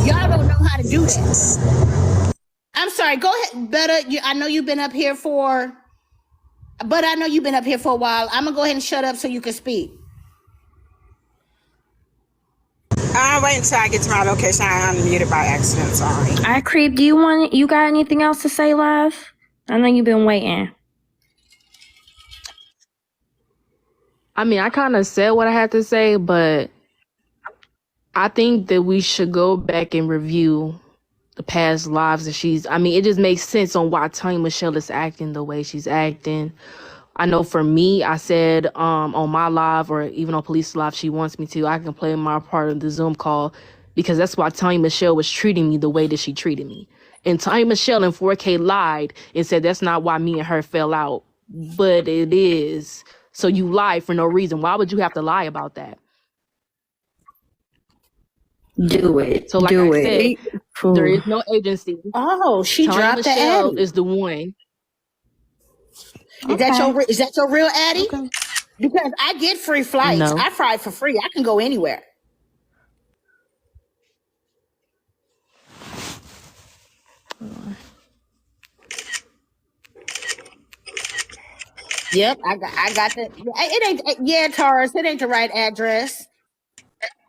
Y'all don't know how to do that. I'm sorry, go ahead, Better. I know you've been up here for a while. I'm gonna go ahead and shut up so you can speak. I'll wait until I get to my location. I unmuted by accident, sorry. All right, Creep, you got anything else to say, live? I know you've been waiting. I mean, I kind of said what I had to say, but I think that we should go back and review the past lives that it just makes sense on why Tony Michelle is acting the way she's acting. I know for me, I said on my live or even on Police Live, she wants me to. I can play my part of the Zoom call because that's why Tony Michelle was treating me the way that she treated me. And Tony Michelle in 4K lied and said that's not why me and her fell out, but it is. So you lied for no reason. Why would you have to lie about that? Do it. So like Do I said, it. there is no agency. Oh, she Tony dropped the Michelle Addy. is the one. Is that your real Addy? Okay. Because I get free flights. No. I fly for free. I can go anywhere. Yep, I got that. It ain't Taurus. It ain't the right address.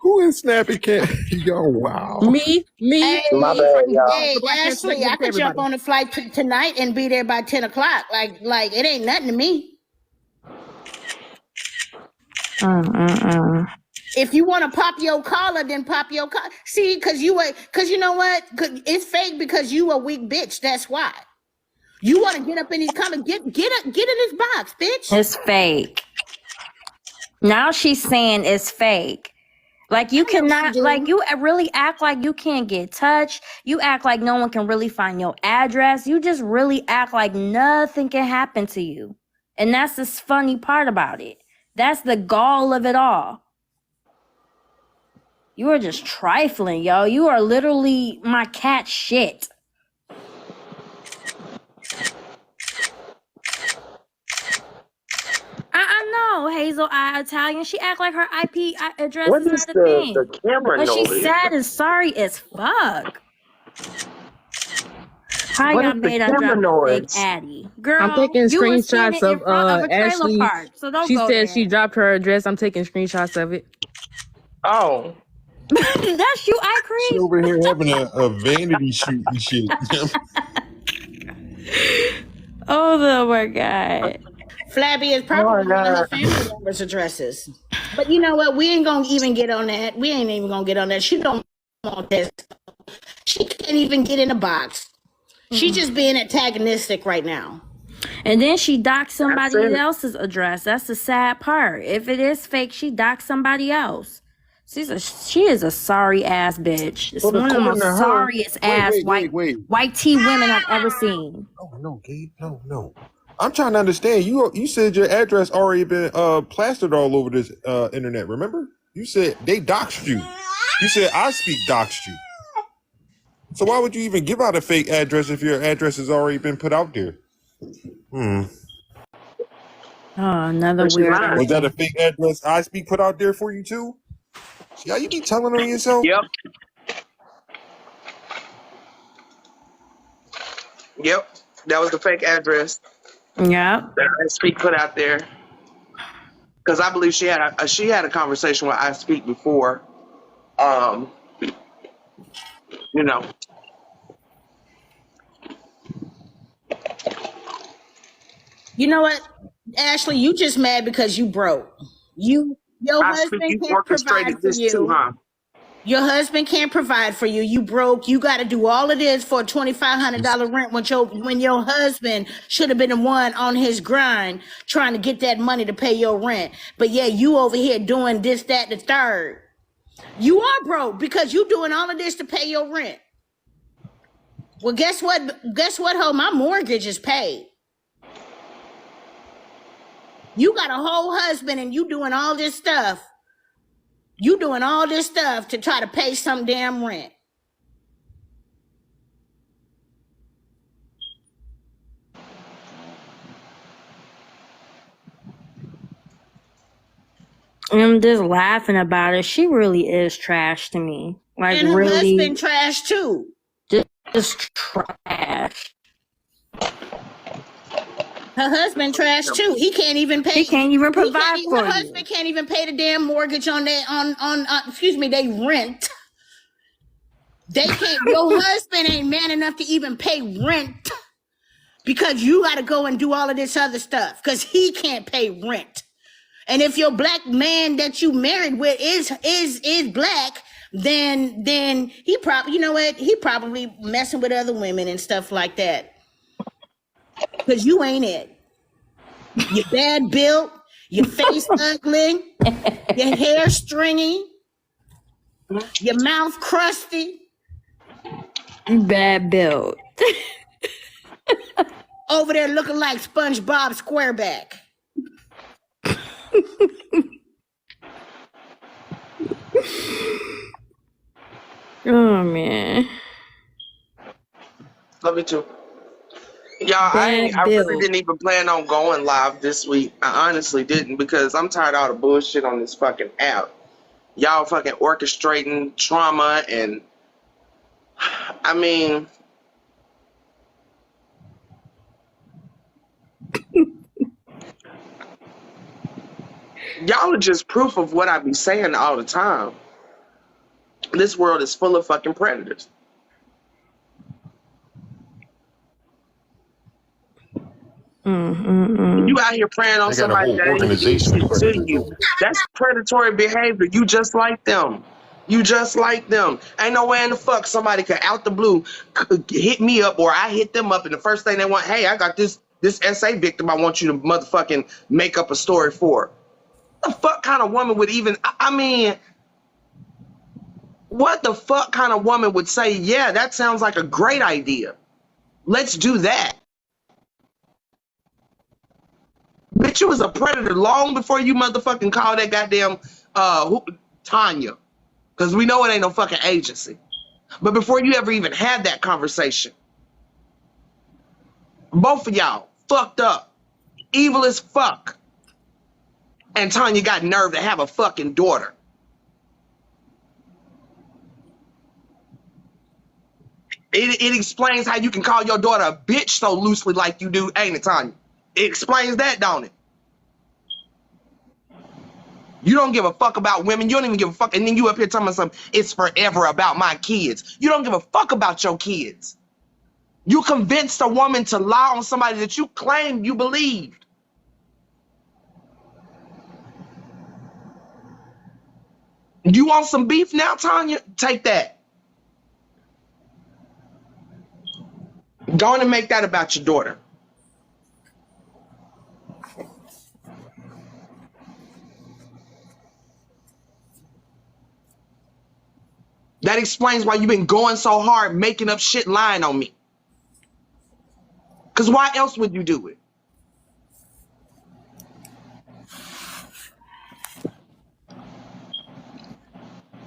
Who is Snappy Cat? Yo, wow. Me. Hey, My bad, y'all. hey, Ashley, I could jump on a flight tonight and be there by 10 o'clock. Like it ain't nothing to me. If you want to pop your collar, then pop your collar. See, because you know what? 'Cause it's fake because you a weak bitch. That's why. You want to get up in these comments. Get in this box, bitch. It's fake. Now she's saying it's fake. Like you cannot, like you really act like you can't get touched. You act like no one can really find your address. You just really act like nothing can happen to you. And that's the funny part about it. That's the gall of it all. You are just trifling, yo. You are literally my cat shit. I know, Hazel Eye Italian. She act like her IP address What is is not a thing. the camera But noise? she's sad and sorry as fuck. How What y'all is the made her camera drop a big noise? Addy? Girl, I'm taking you was screenshots standing in of front of a trailer Ashley. park, so don't She go said there. she dropped her address. I'm taking screenshots of it. Oh. That's you, I She creep. over here having a vanity shoot and shit. Oh my God. Flabby is probably one of her family members' addresses. But you know what? We ain't gonna even get on that. We ain't even gonna get on that. She don't want this. She can't even get in a box. She just being antagonistic right now. And then she doxed somebody That's it. else's address. That's the sad part. If it is fake, she doxed somebody else. She is a sorry ass bitch. It's But one of the according most to her, sorriest ass wait. white tea women I've ever seen. No, Gabe, no. I'm trying to understand. You said your address already been plastered all over this internet. Remember? You said they doxed you. You said I speak doxed you. So why would you even give out a fake address if your address has already been put out there? Oh, another But she weird. lied. Was that a fake address I speak put out there for you too? See how you be telling on yourself? Yep. That was the fake address Yep. that I Speak put out there. Because I believe she had a conversation with I Speak before. You know. You know what, Ashley? You just mad because you broke. Your I Speak, husband you can't orchestrated provide for this you. too, huh? Your husband can't provide for you. You broke. You got to do all of this for a $2,500 rent when your husband should have been the one on his grind trying to get that money to pay your rent. But yeah, you over here doing this, that, the third. You are broke because you doing all of this to pay your rent. Well, guess what? Guess what, ho? My mortgage is paid. You got a whole husband and you doing all this stuff. You doing all this stuff to try to pay some damn rent. I'm just laughing about it. She really is trash to me. Like, And her really, husband trash too. just trash. Her husband trash too. He can't even pay. He can't even provide for Her you. husband can't even pay the damn mortgage on their they rent. They can't. Your husband ain't man enough to even pay rent because you got to go and do all of this other stuff because he can't pay rent. And if your black man that you married with is black, then he probably, you know what? He probably messing with other women and stuff like that. Because you ain't it. You're bad built, your face ugly, your hair stringy, your mouth crusty, Bad build. over there looking like SpongeBob Squareback. Oh man. Love you too. Y'all, I Bad really build. didn't even plan on going live this week. I honestly didn't, because I'm tired of all the bullshit on this fucking app. Y'all fucking orchestrating trauma, and I mean, y'all are just proof of what I be saying all the time. This world is full of fucking predators. You out here preying on They got a somebody whole that ain't even did organization of shit to predators you. over That's predatory behavior. You just like them. You just like them. Ain't no way in the fuck somebody could out the blue hit me up, or I hit them up, and the first thing they want, hey, I got this SA victim I want you to motherfucking make up a story for. What the fuck kind of woman would even, I mean, what the fuck kind of woman would say, yeah, that sounds like a great idea. Let's do that. Bitch, you was a predator long before you motherfucking called that goddamn Tanya. Because we know it ain't no fucking agency. But before you ever even had that conversation, both of y'all fucked up. Evil as fuck. And Tanya got nerve to have a fucking daughter. It explains how you can call your daughter a bitch so loosely like you do, ain't it, Tanya? It explains that, don't it? You don't give a fuck about women. You don't even give a fuck. And then you up here telling me something, it's forever about my kids. You don't give a fuck about your kids. You convinced a woman to lie on somebody that you claimed you believed. You want some beef now, Tanya? Take that. Go on and make that about your daughter. That explains why you've been going so hard, making up shit, lying on me. Because why else would you do it?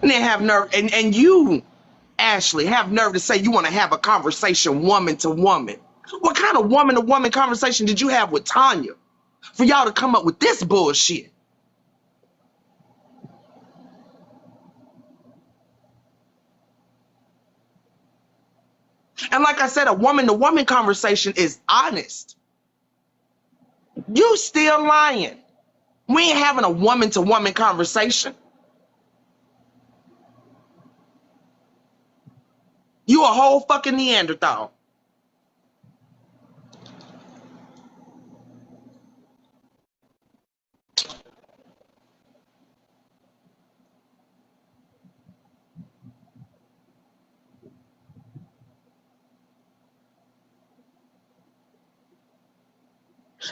And then have nerve, and you, Ashley, have nerve to say you want to have a conversation woman to woman. What kind of woman to woman conversation did you have with Tanya for y'all to come up with this bullshit? And like I said, a woman to woman conversation is honest. You still lying. We ain't having a woman to woman conversation. You a whole fucking Neanderthal.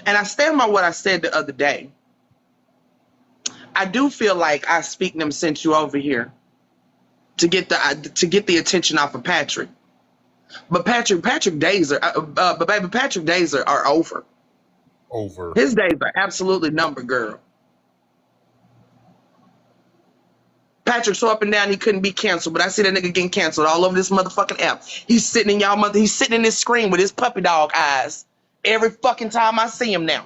And I stand by what I said the other day. I do feel like I speak them sent you over here to get the attention off of Patrick. But Patrick days are but baby, Patrick days are over. Over. His days are absolutely numbered, girl. Patrick so up and down he couldn't be canceled, but I see that nigga getting canceled all over this motherfucking app. He's sitting in y'all mother. He's sitting in this screen with his puppy dog eyes every fucking time I see him now.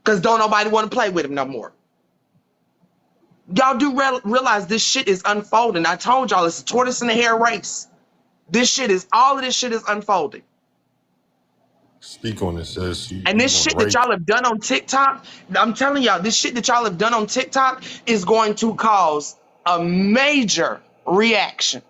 Cause don't nobody want to play with him no more. Y'all do realize this shit is unfolding. I told y'all it's a tortoise and a hare race. All of this shit is unfolding. Speak on it, sis. And this shit that y'all have done on TikTok, I'm telling y'all, this shit that y'all have done on TikTok is going to cause a major reaction.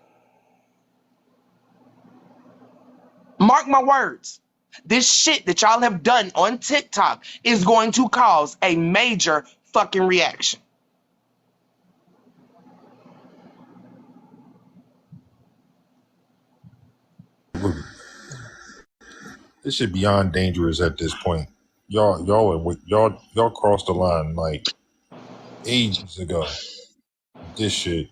Mark my words. This shit that y'all have done on TikTok is going to cause a major fucking reaction. This shit beyond dangerous at this point. Y'all crossed the line like ages ago. This shit,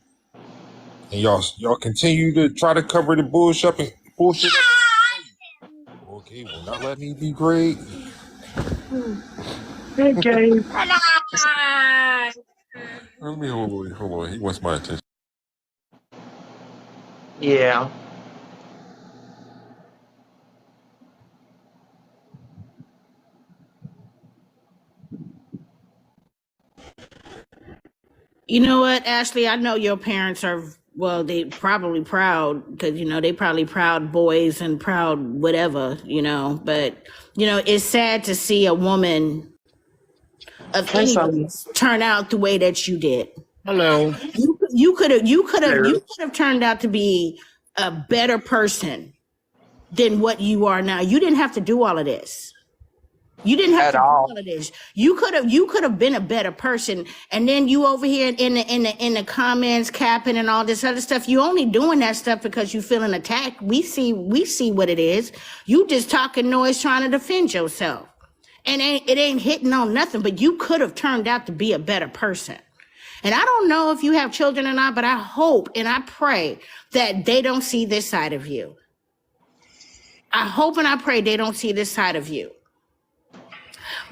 and y'all continue to try to cover the bullshit up. Okay, well, not let me be great. Hey, Gabe. Let me hold on. He wants my attention. Yeah. You know what, Ashley? I know your parents are, well, they probably proud because, they probably proud boys and proud whatever, but, it's sad to see a woman of Say any something. race turn out the way that you did. Hello. You could have turned out to be a better person than what you are now. You didn't have to do all of this. You didn't have At to do all. all of this. You could have been a better person. And then you over here in the comments capping and all this other stuff. You only doing that stuff because you feeling attacked. We see what it is. You just talking noise trying to defend yourself. And it ain't hitting on nothing, but you could have turned out to be a better person. And I don't know if you have children or not, but I hope and I pray that they don't see this side of you. I hope and I pray they don't see this side of you.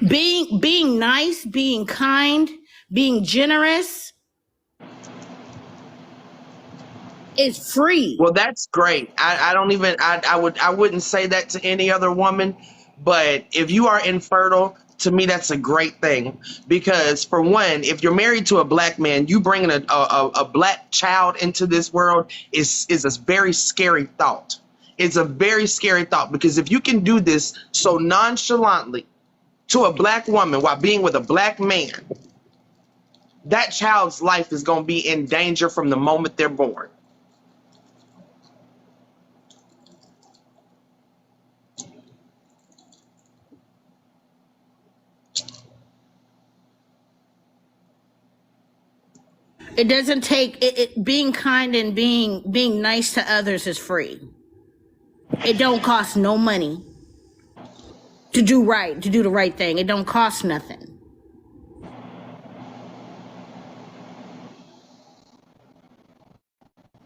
Being nice, being kind, being generous is free. Well, that's great. I wouldn't say that to any other woman, but if you are infertile, to me that's a great thing, because for one, if you're married to a black man, you bringing a black child into this world is a very scary thought. It's a very scary thought, because if you can do this so nonchalantly to a black woman while being with a black man, that child's life is going to be in danger from the moment they're born. It doesn't take being kind and being nice to others is free. It don't cost no money to do the right thing. It don't cost nothing.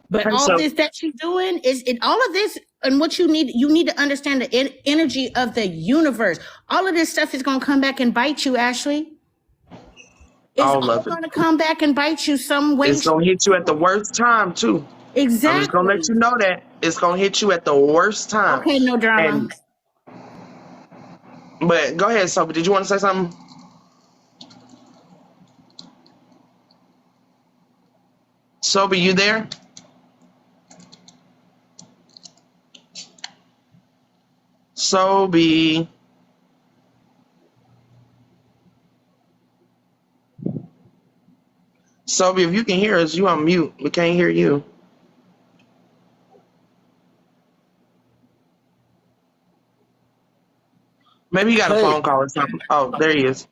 But And all so, this that you're doing all of this, and what you need to understand the energy of the universe. All of this stuff is gonna come back and bite you, Ashley. It's all all of it. gonna come back and bite you some way. It's gonna hit you at the worst time too. I'm just gonna Exactly. let you know that it's gonna hit you at the worst time. Okay, no drama. But go ahead, Sophie. Did you want to say something? Sophie, you there? Sophie. Sophie, if you can hear us, you on mute. We can't hear you. Maybe you got a Hey, phone call or something. Oh, there he is.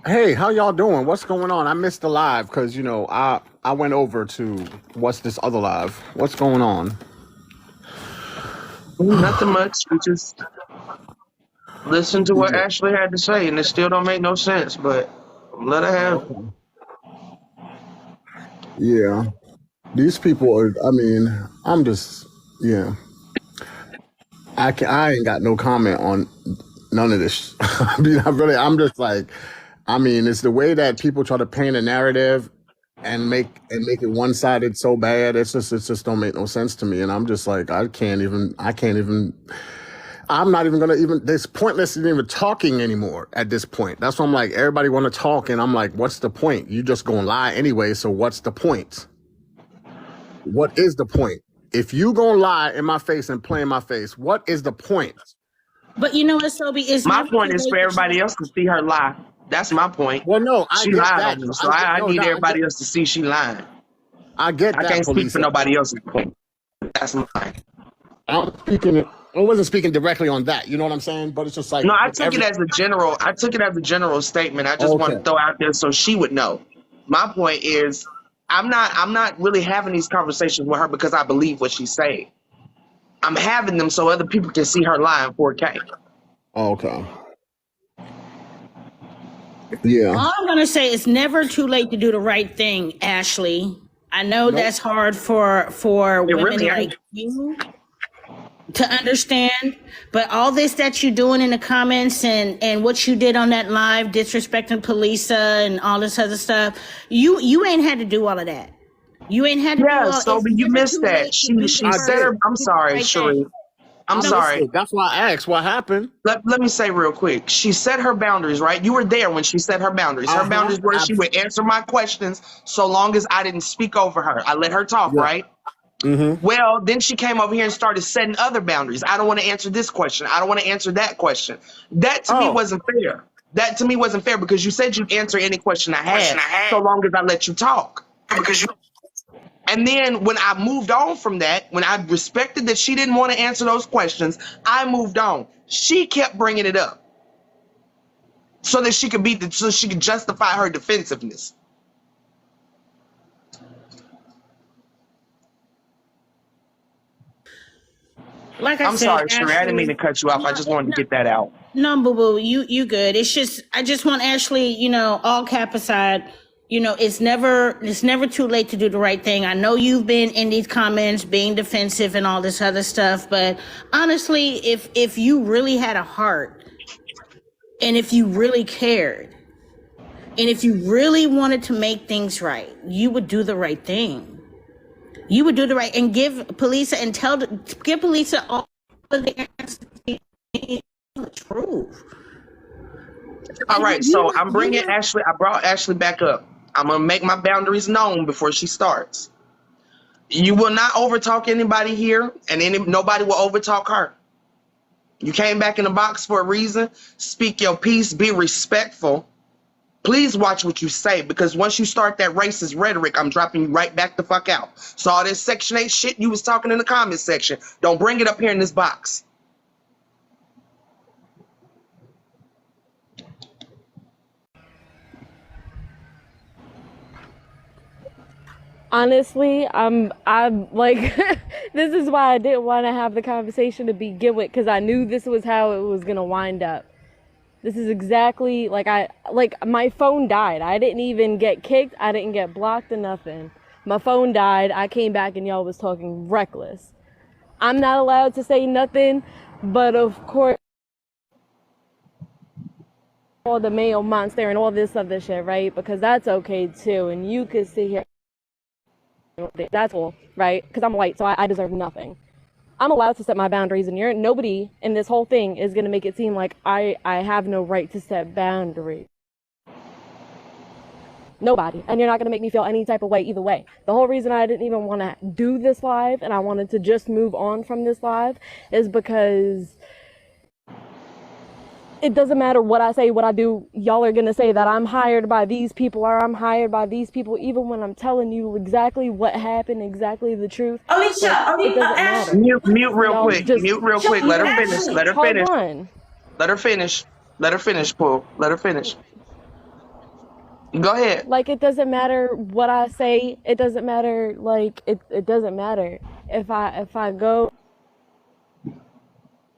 hey, how y'all doing? What's going on? I missed the live because I went over to what's this other live? What's going on? Nothing much. We just listened to what Yeah. Ashley had to say, and it still don't make no sense. But let her have it. Okay. Yeah. These people are. I mean, I'm just. Yeah. I ain't got no comment on none of this. I mean, I'm just like, I mean, it's the way that people try to paint a narrative and make it one sided so bad. It just don't make no sense to me. And I'm just like, I can't even. I'm not even gonna even. It's pointless in even talking anymore at this point. That's why I'm like, everybody want to talk, and I'm like, what's the point? You just gonna lie anyway. So what's the point? What is the point? If you gonna lie in my face and play in my face, what is the point? But you know what, Sobe? It's My never point too is late for to try. everybody else to see her lie. That's my point. Well, no, I She get lied that. on me, so I need everybody else to see she lying. I get I that, can't speak for Palesa. nobody else's point. That's mine. I wasn't speaking directly on that. You know what I'm saying? But it's just like No, I with took it every. as a general. I took it as a general statement. I just want Okay. to throw out there so she would know. My point is, I'm not really having these conversations with her because I believe what she's saying. I'm having them so other people can see her lie in 4K. Oh, okay. Yeah. All I'm gonna say is never too late to do the right thing, Ashley. I know Nope. that's hard for It women really like ain't. you to understand, but all this that you're doing in the comments and what you did on that live disrespecting Palesa and all this other stuff, you ain't had to do all of that. You ain't had to do Yeah, all. so It's but you never missed too that. late to do the She I said first, did. her. I'm do the sorry, right thing. Sheree. I'm I No, missed sorry. it. That's why I asked what happened. Let me say real quick. She set her boundaries, right? You were there when she set her boundaries. Her Uh-huh. boundaries were she would answer my questions so long as I didn't speak over her. I let her talk, Yeah. right? Mm-hmm. Well, then she came over here and started setting other boundaries. I don't want to answer this question. I don't want to answer that question. That to me Oh. wasn't fair. That to me wasn't fair because you said you'd answer any question I Question had I so had long as I let you talk. because you. And then when I moved on from that, when I respected that she didn't want to answer those questions, I moved on. She kept bringing it up so that so she could justify her defensiveness. like I I'm said, sorry, Sheree. I didn't mean Ashley. to cut you off. I No, just wanted to no, get that out. no, boo boo, you good. It's just I just want Ashley, all cap aside, it's never too late to do the right thing. I know you've been in these comments being defensive and all this other stuff, but honestly, if you really had a heart and if you really cared and if you really wanted to make things right, you would do the right thing. You would do the right and give Palesa and give Palesa all of the answers, the truth. All And right, so I'm bringing Ashley. I brought Ashley back up. I'm gonna make my boundaries known before she starts. You will not overtalk anybody here, and nobody will overtalk her. You came back in the box for a reason. Speak your piece. Be respectful. Please watch what you say because once you start that racist rhetoric, I'm dropping you right back the fuck out. So all this Section 8 shit you was talking in the comment section, don't bring it up here in this box. Honestly, I'm like, this is why I didn't want to have the conversation to begin with, because I knew this was how it was gonna wind up. This is exactly like my phone died. I didn't even get kicked. I didn't get blocked or nothing. My phone died. I came back and y'all was talking reckless. I'm not allowed to say nothing, but of course, all the male monster and all this other shit, right? Because that's okay too. And you could sit here. That's all, right? Because I'm white, so I deserve nothing. I'm allowed to set my boundaries, and nobody in this whole thing is gonna make it seem like I have no right to set boundaries. Nobody. And you're not gonna make me feel any type of way either way. The whole reason I didn't even want to do this live and I wanted to just move on from this live is because it doesn't matter what I say, what I do, y'all are gonna say that I'm hired by these people or I'm hired by these people, even when I'm telling you exactly what happened, exactly the truth. Alicia, Like, it doesn't matter. Mute real Y'all quick. just Mute real quick. Let her finish. Let her hold finish. on. Let her finish. Let her finish, Paul. Let her finish. Go ahead. Like, it doesn't matter what I say. It doesn't matter. Like, it doesn't matter if I go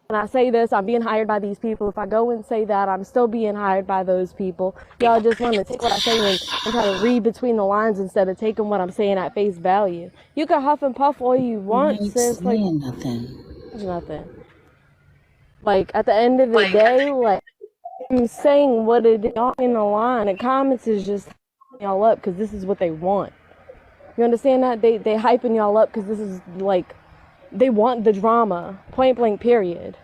and I say this, I'm being hired by these people. If I go and say that, I'm still being hired by those people. Y'all just want to take what I say and try to read between the lines instead of taking what I'm saying at face value. You can huff and puff all you want, sis. Like, nothing. there's nothing. Like, at the end of the day, like, I'm saying what it is. Y'all in the line. The comments is just y'all up because this is what they want. You understand that? They hyping y'all up because this is like, they want the drama. Point blank, period.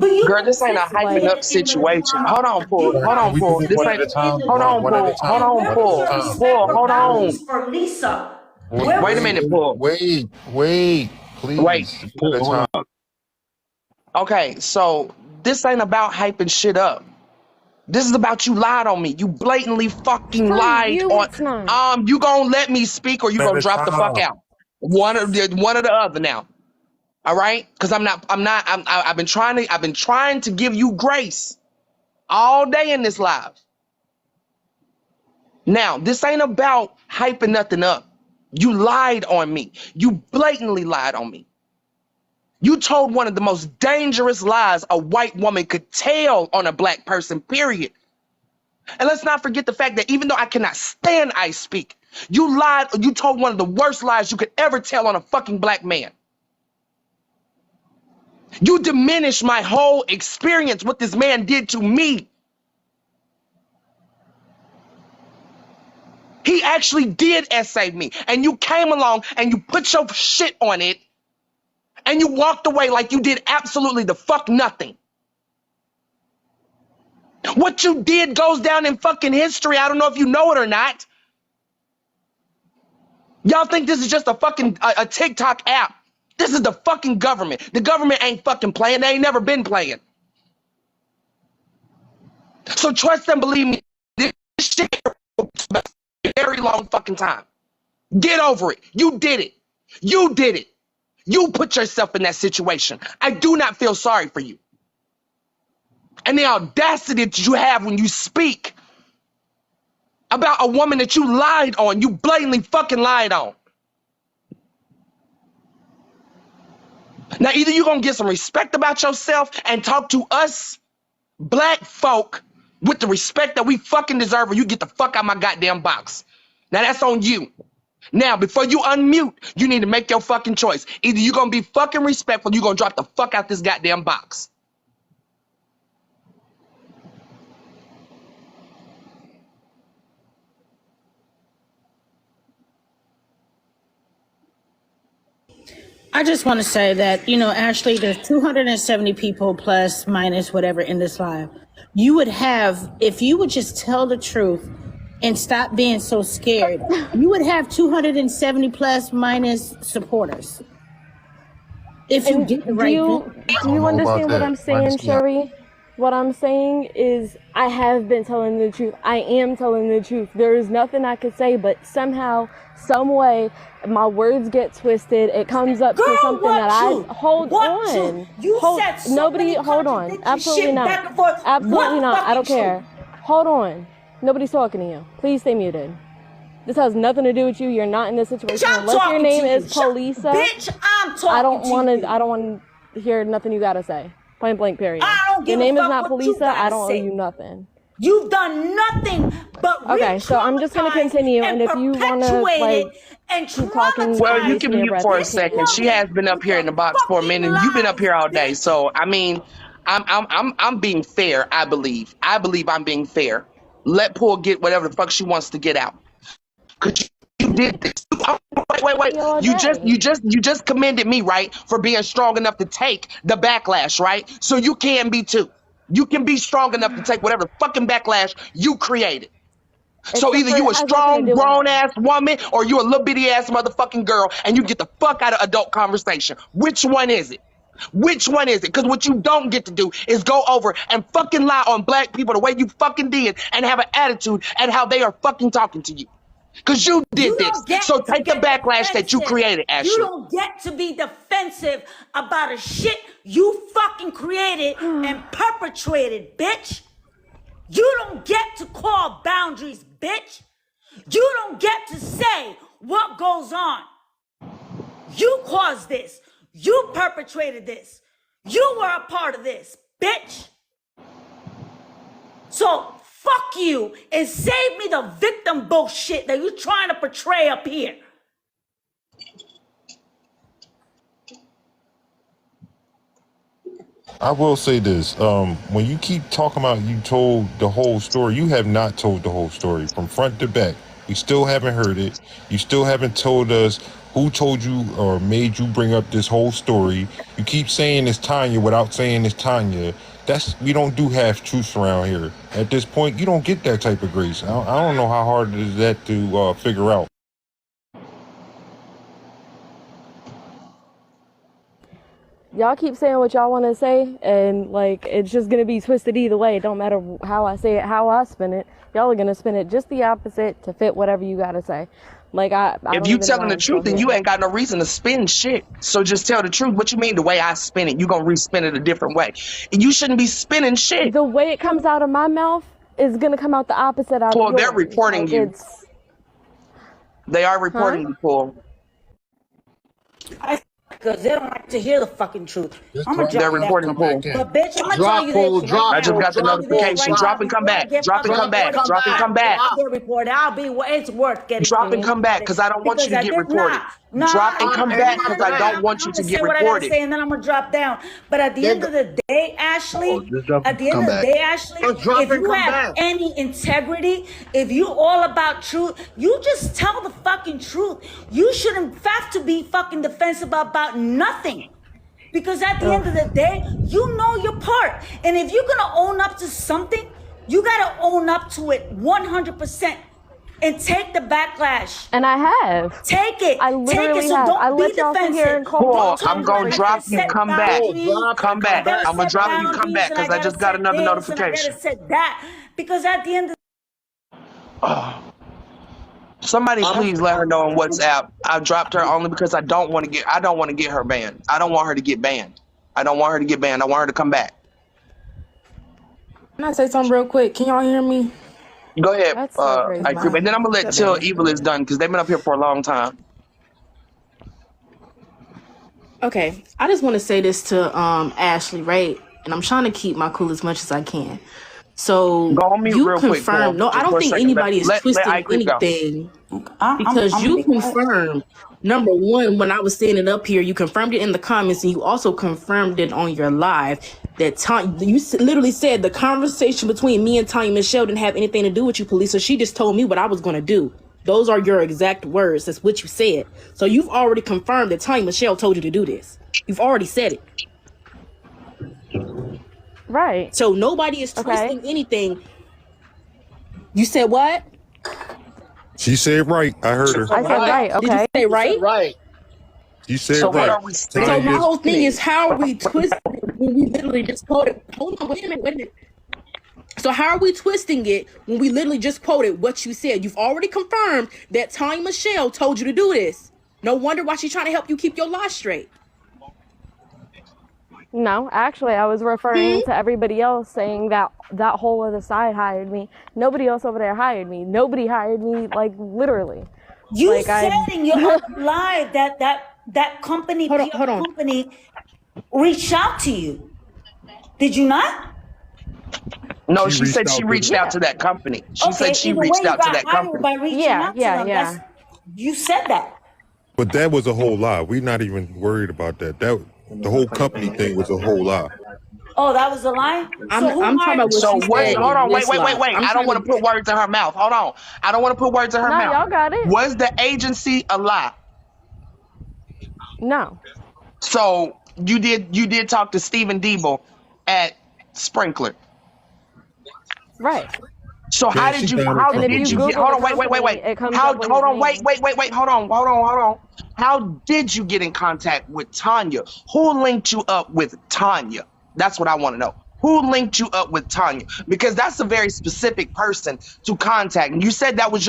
Girl, this ain't a hyping up situation. Hold on, Paul. Hold Can on, we do Paul. this This one at ain't. a time? Hold on, One at a Paul. Hold time. on, One at a Paul. time. Paul, hold on. for Lisa. Wait a minute, Paul. Wait, Wait, please. One Paul, at a hold time. on. Okay, so this ain't about hyping shit up. This is about you lied on me. You blatantly fucking For lied you, it's not. on. You gonna let me speak or you One at gonna a drop the fuck time. out? One or the other now. All right? Because I've been trying to give you grace all day in this live. Now, this ain't about hyping nothing up. You lied on me. You blatantly lied on me. You told one of the most dangerous lies a white woman could tell on a black person, period. And let's not forget the fact that even though I cannot stand I Speak, you lied, you told one of the worst lies you could ever tell on a fucking black man. You diminished my whole experience, what this man did to me. He actually did essay me, and you came along and you put your shit on it, and you walked away like you did absolutely the fuck nothing. What you did goes down in fucking history. I don't know if you know it or not. Y'all think this is just a fucking a TikTok app. This is the fucking government. The government ain't fucking playing. They ain't never been playing. So trust and believe me, this shit will be a very long fucking time. Get over it. You did it. You did it. You put yourself in that situation. I do not feel sorry for you. And the audacity that you have when you speak about a woman that you lied on, you blatantly fucking lied on. Now, either you're going to get some respect about yourself and talk to us black folk with the respect that we fucking deserve, or you get the fuck out my goddamn box. Now, that's on you. Now, before you unmute, you need to make your fucking choice. Either you're going to be fucking respectful, or you're going to drop the fuck out this goddamn box. I just want to say that, Ashley, there's 270 people plus minus whatever in this live. You would have, if you would just tell the truth and stop being so scared, you would have 270 plus minus supporters. If you did the right thing. Do you understand what I'm saying, Sherry? What I'm saying is I have been telling the truth. I am telling the truth. There is nothing I could say, but somehow, some way, my words get twisted. It comes up to something that hold on. Hold on. Absolutely not. Absolutely not. I don't care. Hold on. Nobody's talking to you. Please stay muted. This has nothing to do with you. You're not in this situation. Unless your name is Palesa. Bitch, I'm talking I don't want to hear nothing you gotta say. Point blank, period. Your name is not Palesa. I don't owe you nothing. You've done nothing but okay. So I'm just gonna continue, and if you wanna keep talking, well, you can mute for a second. She has been up here in the box for a minute. You've been up here all day, so I mean, I'm being fair. I believe I'm being fair. Let Paul get whatever the fuck she wants to get out. Cause you did this. Wait. You just commended me, right, for being strong enough to take the backlash, right? So you can be too. You can be strong enough to take whatever fucking backlash you created. So either you a strong, grown-ass woman or you a little bitty-ass motherfucking girl and you get the fuck out of adult conversation. Which one is it? Which one is it? Because what you don't get to do is go over and fucking lie on black people the way you fucking did and have an attitude at how they are fucking talking to you. Because you did this. So take the backlash that you created, Ashley. You don't get to be defensive about a shit you fucking created and perpetrated, bitch. You don't get to call boundaries, bitch. You don't get to say what goes on. You caused this. You perpetrated this. You were a part of this, bitch. So fuck you and save me the victim bullshit that you're trying to portray up here. I will say this. When you keep talking about you told the whole story, you have not told the whole story from front to back. We still haven't heard it. You still haven't told us who told you or made you bring up this whole story. You keep saying it's Tanya without saying it's Tanya. We don't do half truths around here. At this point, you don't get that type of grace. I don't know how hard it is that to figure out. Y'all keep saying what y'all want to say, and it's just gonna be twisted either way. It don't matter how I say it, how I spin it. Y'all are gonna spin it just the opposite to fit whatever you gotta say. If you telling the truth, then you ain't got no reason to spin shit. So just tell the truth. What you mean the way I spin it? You gonna re-spin it a different way. And you shouldn't be spinning shit. The way it comes out of my mouth is gonna come out the opposite out of yours. They're reporting you. They are reporting you, Paul. because they don't like to hear the fucking truth. Just I'm gonna drop They're drop out that. and reporting come back pool. in. But bitch, I'm gonna tell Drop you pull, this right drop I just now. pull, got the I'm gonna drop tell you this pull, notification. right drop. Drop now and come before I back. get Drop and fucking come Drop and back. reported. come Drop and back. come back. I'll get reported. It's worth getting Drop and fucking come back reported because I don't want because you to I get did reported. nah. Drop and Drop come and back come because I back. don't want I'm you to gonna say get what I gotta reported. say and then I'm gonna drop down. But at the There end go. of the day, Oh, Ashley, just drop at and the end come of the back. day, Ashley, Just drop if and you come have back. any integrity, if you all about truth, you just tell the fucking truth. You shouldn't have to be fucking defensive about nothing. Because at the Ugh. end of the day, you know your part. And if you're gonna own up to something, you gotta own up to it 100% and take the backlash. And I have. Take it. I Take it. literally So have. I don't be let y'all sit here defensive. and call me Cool. all Don't I'm talk kinds of about gonna I crazy gotta drop you. shit. set Come back. Pull, boundaries. drop Come and come I back. gotta back. I'm gonna set drop you. Come boundaries back and I because I gotta just got set another this and I gotta notification. set that. Because at the end of Somebody I'm, please let her know on WhatsApp. I dropped her only because I don't want to get her banned. I don't want her to get banned. I don't want her to get banned. I want her to come back. Can I say something real quick? Can y'all hear me? Go ahead, That's so crazy. I creep. And then I'm gonna let Shut Till down. Evil is done because they've been up here for a long time. Okay, I just want to say this to Ashley, right? And I'm trying to keep my cool as much as I can. So Go on mute you real quick, confirmed. Paul, No, I just don't for a think second. anybody is Let I twisting creep go. anything I'm because gonna you be quiet. confirmed. Number one, when I was standing up here, you confirmed it in the comments, and you also confirmed it on your live. That you literally said the conversation between me and Tanya Michelle didn't have anything to do with you, police. So she just told me what I was going to do. Those are your exact words. That's what you said. So you've already confirmed that Tanya Michelle told you to do this. You've already said it. Right. So nobody is Okay. twisting anything. You said what? She said right. I heard her. I said right. Did you Okay. say right? right. She said So what right. are we So saying? my Tanya, whole thing is how are we twisting it when we literally just quoted? Hold on, wait a minute. So how are we twisting it when we literally just quoted what you said? You've already confirmed that Tanya Michelle told you to do this. No wonder why she's trying to help you keep your lie straight. No, actually, I was referring to everybody else saying that that whole other side hired me. Nobody else over there hired me. Nobody hired me, like literally. You Like said in your other live that company, Hold on, PR hold on. company, reached out to you. Did you not? No, she she said reached she out to reached out to that company. She said Okay, she either way, reached you out to got that hired company. by reaching Yeah, out to yeah, them. yeah. You said that. but that was a whole lie. We're not even worried about that. The whole company thing was a whole lie. Oh, that was a lie? So who I'm talking hired about what So she what's said hold in on, this wait. live. I'm I don't trying want to put to. words in her mouth. Hold on. I don't want to put words in her No, mouth. y'all got it. Was the agency a lie? No. So you did talk to Stephen Diebel at Sprinkler. Right. So Man, she down in how And if trouble did you you again. get Google hold the on, company, wait. it comes How up with hold his on, name. wait, hold on. How did you get in contact with Tanya? Who linked you up with Tanya? That's what I want to know. Who linked you up with Tanya? Because that's a very specific person to contact. And you said that was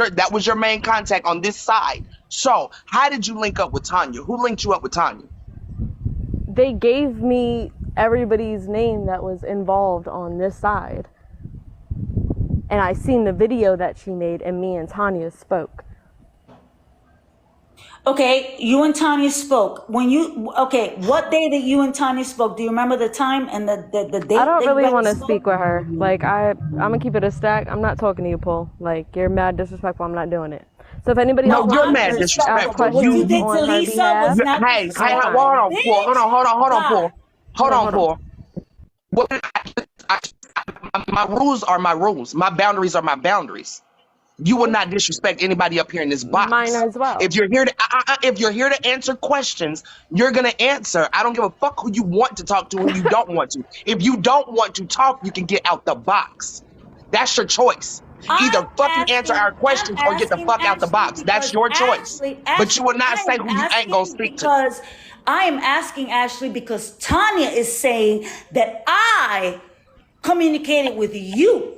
your main contact on this side. So how did you link up with Tanya? Who linked you up with Tanya? They gave me everybody's name that was involved on this side. And I seen the video that she made, and me and Tanya spoke. Okay, you and Tanya spoke. What day that you and Tanya spoke? Do you remember the time and the date I don't that you really want guys to spoke? speak with her. Like, I'm gonna keep it a stack. I'm not talking to you, Paul. Like, you're mad disrespectful. I'm not doing it. So if anybody No, else you're wants mad to ask disrespectful. What you questions did to on her Lisa was behalf, not Hey, it's hold disrespectful. fine. on, Paul. Hold on, God. Paul. Hold on, Hold on. Paul. What my rules are my rules. My boundaries are my boundaries. You will not disrespect anybody up here in this Mine box. as well. If you're here to answer questions, you're gonna answer. I don't give a fuck who you want to talk to and who you don't want to. If you don't want to talk, you can get out the box. That's your choice. Either fucking answer our questions or get the fuck out the box. That's your choice. But you will not say who you ain't gonna speak to. I am asking Ashley because Tanya is saying that I communicated with you.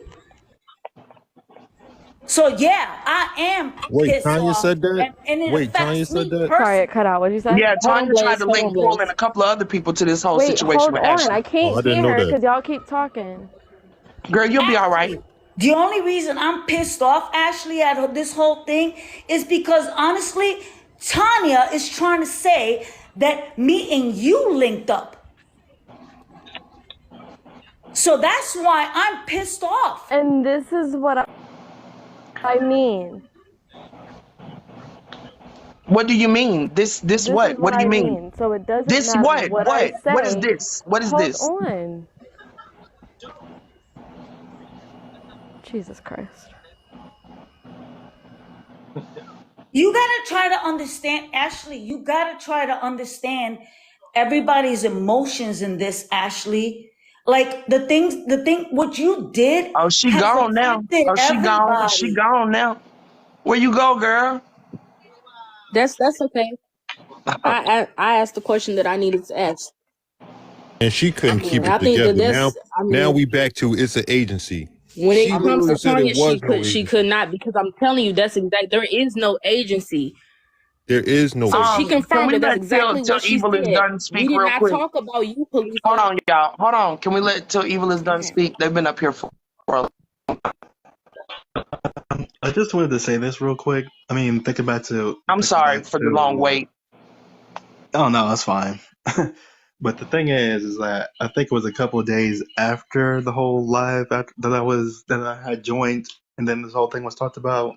So yeah, I am Wait, pissed Tanya off, said that? and it Wait, Tanya affects said me that? Sorry, it personally. cut out. What'd you say? Yeah, Hold on, Tanya tried Blaze. to Hold on, link Paul Blaze. and a couple of other people to this whole Wait, situation hold with on. Ashley. I Oh, I can't didn't hear know her that. because y'all keep talking. Girl, you'll be all right. Ashley, the only reason I'm pissed off, Ashley, at this whole thing is because honestly, Tanya is trying to say that me and you linked up. So that's why I'm pissed off. And this is what I mean. What do you mean? This This what? is What what do I you mean? mean. So it doesn't This matter what? what I What is say. this? What is Hold this? on. Jesus Christ. You gotta try to understand, Ashley. You gotta try to understand everybody's emotions in this, Ashley. Like what you did Oh, she has gone now. affected Oh, she gone. She everybody. gone now. Where you go, girl? That's okay. I asked the question that I needed to ask. And she couldn't keep And I it think that together. Now, that's, I now mean, we back to it's an agency. when She it comes literally to said it Tanya, was no she agency. could not, because I'm telling you that's exact. There is no agency. There is no So she agency. Can confirmed we that that's let exactly till what she evil is said. done We speak did real not quick? talk about you, Hold Palesa. on, y'all. Hold on. Can we let till evil is done Okay. speak? They've been up here for a I just wanted to say this real quick. I mean, thinking back I'm sorry for the long wait. Oh no, that's fine. But the thing is that I think it was a couple of days after the whole live that I had joined, and then this whole thing was talked about,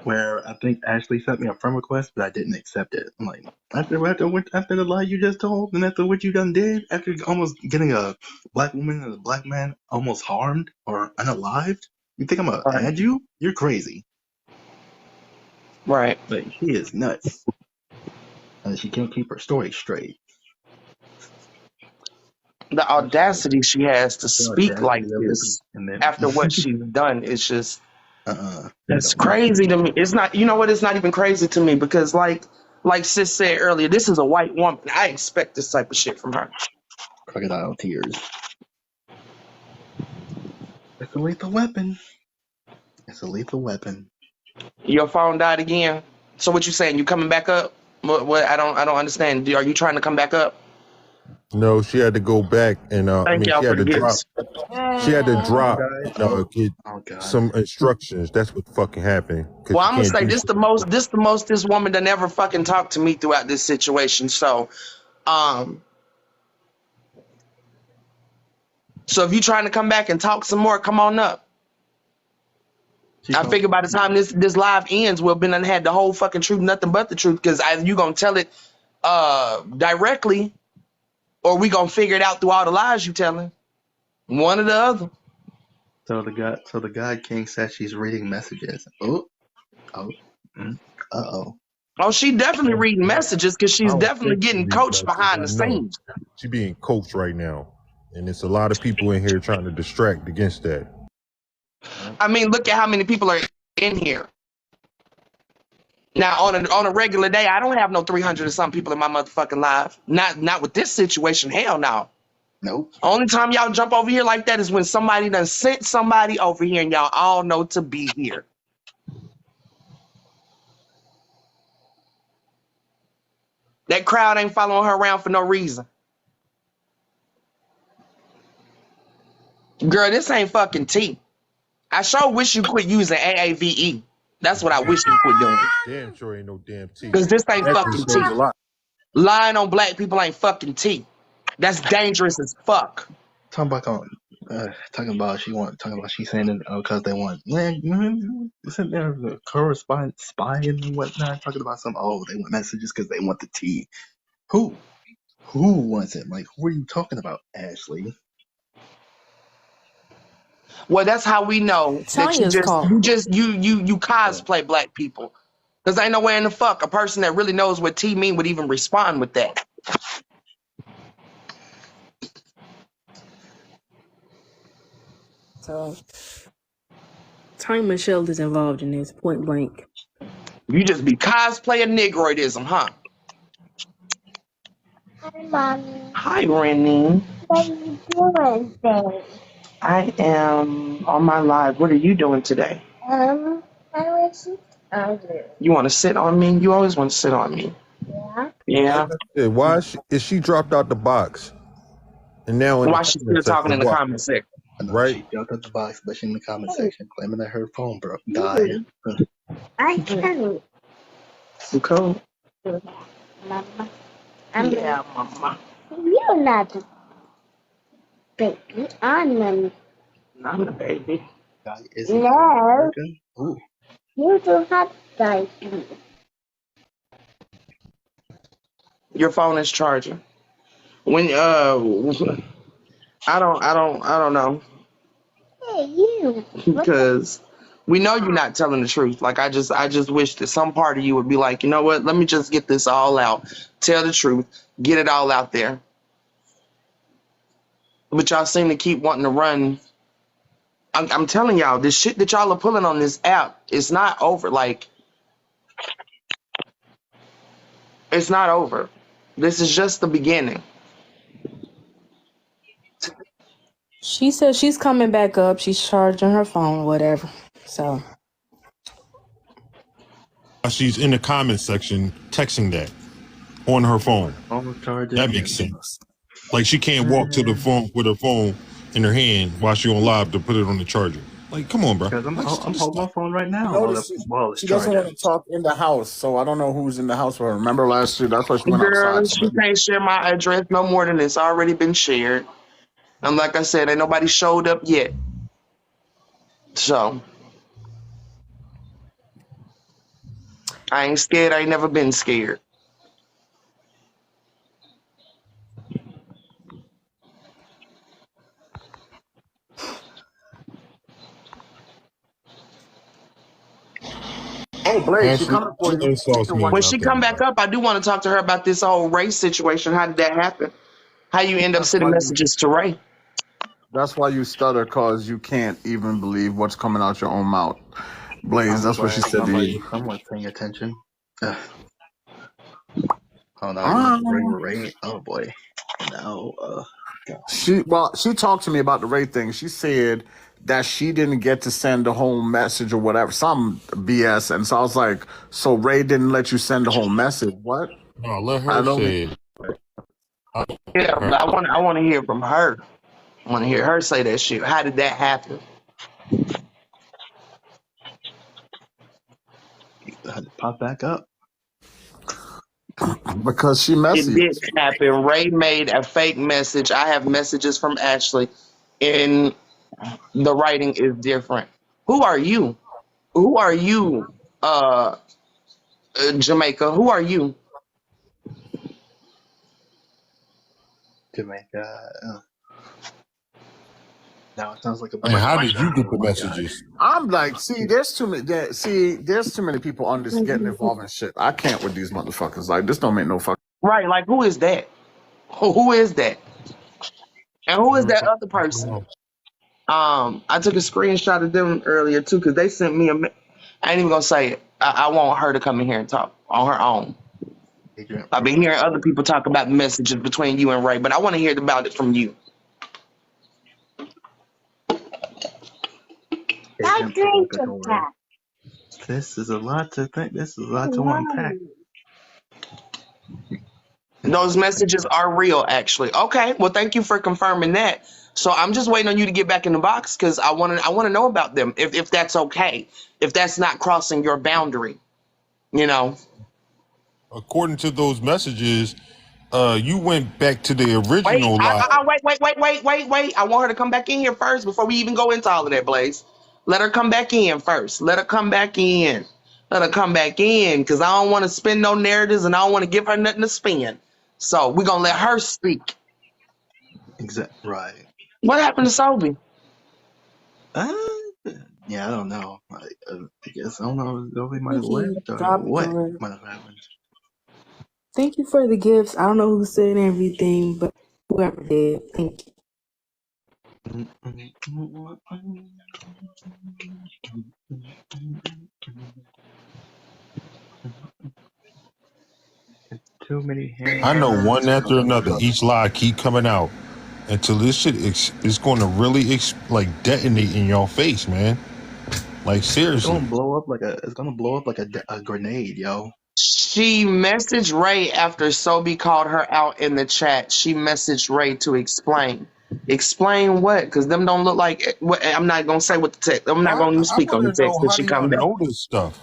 where I think Ashley sent me a friend request, but I didn't accept it. I'm like, after the lie you just told, and after what you done did, after almost getting a black woman and a black man almost harmed or unalived, you think I'm gonna Right. add you? You're crazy. Right. Like, she is nuts, and she can't keep her story straight. The audacity she has to The speak like audacity of it, this and then after what she's done is just it's don't do it. crazy to me. It's not, you know what? It's not even crazy to me because like sis said earlier, this is a white woman. I expect this type of shit from her. Crocodile tears. It's a lethal weapon. It's a lethal weapon. Your phone died again. So what you saying? You coming back up? What I don't understand. Are you trying to come back up? No, she had to go back and Thank y'all she for had the to drop. gifts. She had to drop Guys, and get oh god. some instructions. That's what fucking happened. Well, Cause I'm she gonna can't say do this this woman that never fucking talked to me throughout this situation. So if you trying to come back and talk some more, come on up. I figure by the time this live ends, we'll been and had the whole fucking truth, nothing but the truth. Because either you gonna tell it directly, or we gonna figure it out through all the lies you telling. One or the other. So the God King says she's reading messages. Oh. Oh, she definitely reading messages because I she's don't definitely think she getting reads coached messages. behind I the know scenes. she being coached right now, and it's a lot of people in here trying to distract against that. I mean, look at how many people are in here. Now, on a regular day, I don't have no 300 or some people in my motherfucking live. Not with this situation. Hell no. Nope. Only time y'all jump over here like that is when somebody done sent somebody over here and y'all all know to be here. That crowd ain't following her around for no reason. Girl, this ain't fucking tea. I sure wish you quit using AAVE. That's what I wish you quit doing. Damn sure ain't no damn tea. Because this ain't That fucking just tea. shows a lot. Lying on black people ain't fucking tea. That's dangerous as fuck. Talking about she's saying it because they want sitting there the correspondent spying and whatnot, talking about they want messages because they want the tea. Who wants it? Like, who are you talking about, Ashley? Well, that's how we know that Tanya's call. you cosplay black people. Because ain't no way in the fuck a person that really knows what tea mean would even respond with that. So Tanya Michelle is involved in this, point blank. You just be cosplaying Negroidism, huh? Hi, Mommy. Hi, Rennie. What are you doing today? I am on my live. What are you doing today? I was sit on you. You want to sit on me? You always want to sit on me. Yeah. Yeah. Why is she dropped out the box? And now in the Why she still comment talking section, in the what? comment section? I know Right? she jumped at the box, but she in the comment Hey, section claiming that her phone died. I can't You cool? do that, Mama. Yeah, mama. You're not a baby. I'm I'm the baby. Guy, is he from no. America? Ooh. You don't have baby. Your phone is charging. When I don't know Hey, you. What the because we know you're not telling the truth. Like I just wish that some part of you would be like, you know what? Let me just get this all out, tell the truth, get it all out there. But y'all seem to keep wanting to run. I'm telling y'all, this shit that y'all are pulling on this app, it's not over. Like it's not over. This is just the beginning. She says she's coming back up. She's charging her phone, whatever. So She's in the comment section texting that on her phone. Phone That charging makes and sense. Like she can't walk to the man. phone with her phone in her hand while she on live to put it on the charger. Like, come on, bro. Because I'm Like, I'm holding my phone right I now noticed while it's she doesn't want charging. to talk in the house, so I don't know who's in the house with her. Remember last year? That's why she went Girl, outside. she can't share my address no more than it's already been shared. And like I said, ain't nobody showed up yet. So I ain't scared. I ain't never been scared. Oh, Blaze, she Ashley, coming for what you. You insults can mean watch. When she nothing, come back bro. up, I do want to talk to her about this whole race situation. How did that happen? How you end up That's sending why you. messages to Ray? That's why you stutter, cause you can't even believe what's coming out your own mouth. Blaze, I'm that's what she glad said to somebody's you. somewhat paying attention. Ugh. Oh, now you went to Um, Ray. Oh boy. Now, God. she talked to me about the rate thing. She said that she didn't get to send the whole message or whatever, some BS. And so I was like, so Ray didn't let you send the whole message? What? No, let I her don't. say it. I don't Yeah, her. but I want to hear from her. I want to hear her say that shit. How did that happen? I had to pop back up. Because she It messy. did happen. Ray made a fake message. I have messages from Ashley, and the writing is different. Who are you? Who are you, Jamaica? Who are you? Jamaica. Now it sounds like a And bunch of how did questions you for get the one guy. messages? I'm like, see, there's too many. There's too many people on this getting involved in shit. I can't with these motherfuckers. Like, this don't make no fuck. Right, like who is that? Who is that? And who is that Everybody, other person? I took a screenshot of them earlier too because they sent me I ain't even gonna say it. I want her to come in here and talk on her own. I've been hearing other people talk about the messages between you and Ray, but I want to hear about it from you. I Agent drink a Provocatore. cat. This is a lot to think. This is a lot to unpack. Mommy. Those messages are real, actually. Okay, well, thank you for confirming that. So I'm just waiting on you to get back in the box because I want to know about them if that's okay, if that's not crossing your boundary, you know. according to those messages, you went back to the Wait, original live. wait. I want her to come back in here first before we even go into all of that, Blaze. Let her come back in first. Let her come back in. Let her come back in because I don't want to spin no narratives and I don't want to give her nothing to spin. So we're going to let her speak. Right. What happened to Sophie? Uh, yeah, I don't know. I guess I don't know if they might have Nikki left or dropped what her. might have happened. Thank you for the gifts. I don't know who said everything, but whoever did, thank you. Too many I know one hands after on another. the. Each lie keep coming out until this shit is going to really like detonate in your face, man. Like It's seriously. gonna blow up like a. It's gonna blow up like a grenade, yo. She messaged Ray after Sobe called her out in the chat. She messaged Ray to explain. Explain what? Because them don't look like. I'm not gonna say what the text. I'm not gonna even I speak on want the to know text till how she do y'all come back. know this stuff?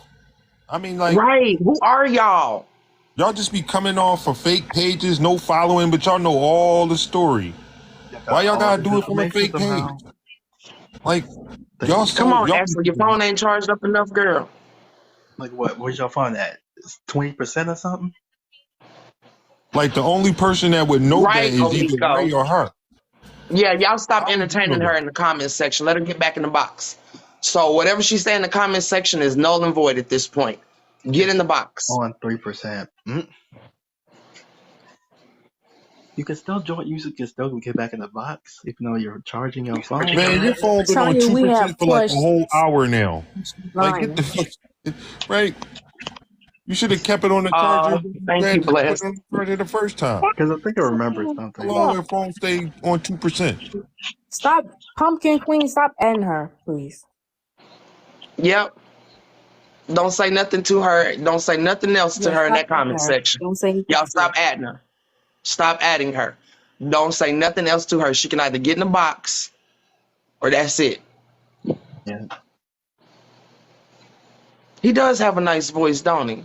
I mean, like Right? Who are y'all? Y'all just be coming off of fake pages, no following, but y'all know all the story. Why y'all All gotta this do it from a information fake page? somehow. Like, They Come on, y'all Ashley, your phone ain't charged up enough, girl. like what? Where's y'all find that? 20% or something? like the only person that would know that Right, is either Ray Oliko. or her. Yeah, y'all stop How would you know entertaining her that? in the comment section. Let her get back in the box. So whatever she say in the comment section is null and void at this point. Get in It's the box. on 3%. You can still join. You can still get back in the box, even though you're charging your phone. Man, your phone been on Tanya, we have 2% for like a whole questions. hour now. She's Like, get the lying. fuck right. You should have kept it on the charger. You Thank you, had to put Bless. it on the charger the first time. Because I think I remember How something. long your phone stay on 2%? Stop, Pumpkin Queen. Stop adding her, please. Yep. Don't say nothing to her. Don't say nothing else to Yeah, her in stop that adding comment her. section. Don't say anything Y'all to her. stop adding her. Stop adding her. Don't say nothing else to her. She can either get in the box or that's it. Yeah. He does have a nice voice, don't he?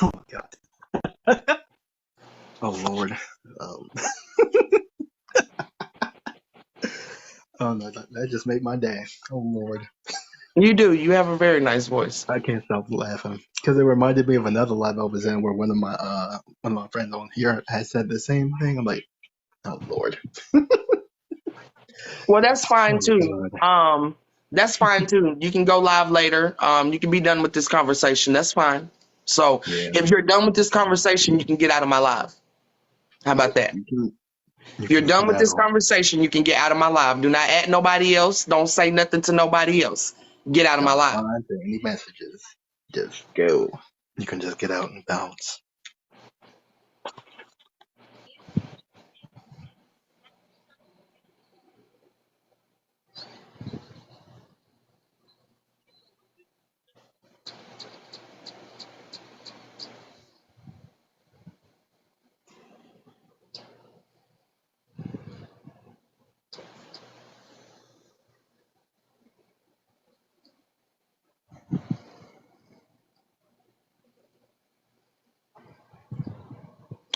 Oh my god. Oh lord. Um, oh no, that just made my day. Oh lord. You do. You have a very nice voice. I can't stop laughing because it reminded me of another live I was in where one of my friends on here had said the same thing. I'm like, oh lord. Well, that's fine Oh too. god. That's fine too. You can go live later. You can be done with this conversation. That's fine. So Yeah. if you're done with this conversation, you can get out of my live. How about that? You If you're can done with this skedaddle. conversation, you can get out of my live. Do not add nobody else. Don't say nothing to nobody else. Get out of my Don't live. respond to any messages. Just go. You can just get out and bounce.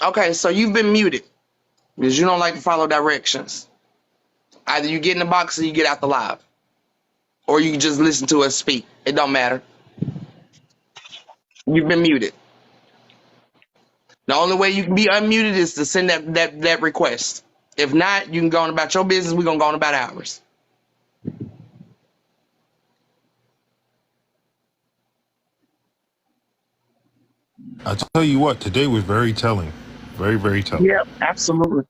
Okay, so you've been muted because you don't like to follow directions. Either you get in the box or you get out the live. Or you can just listen to us speak. It don't matter. You've been muted. The only way you can be unmuted is to send that request. If not, you can go on about your business. We're going to go on about ours. I tell you what, today was very telling. Very, very telling. Yep, absolutely.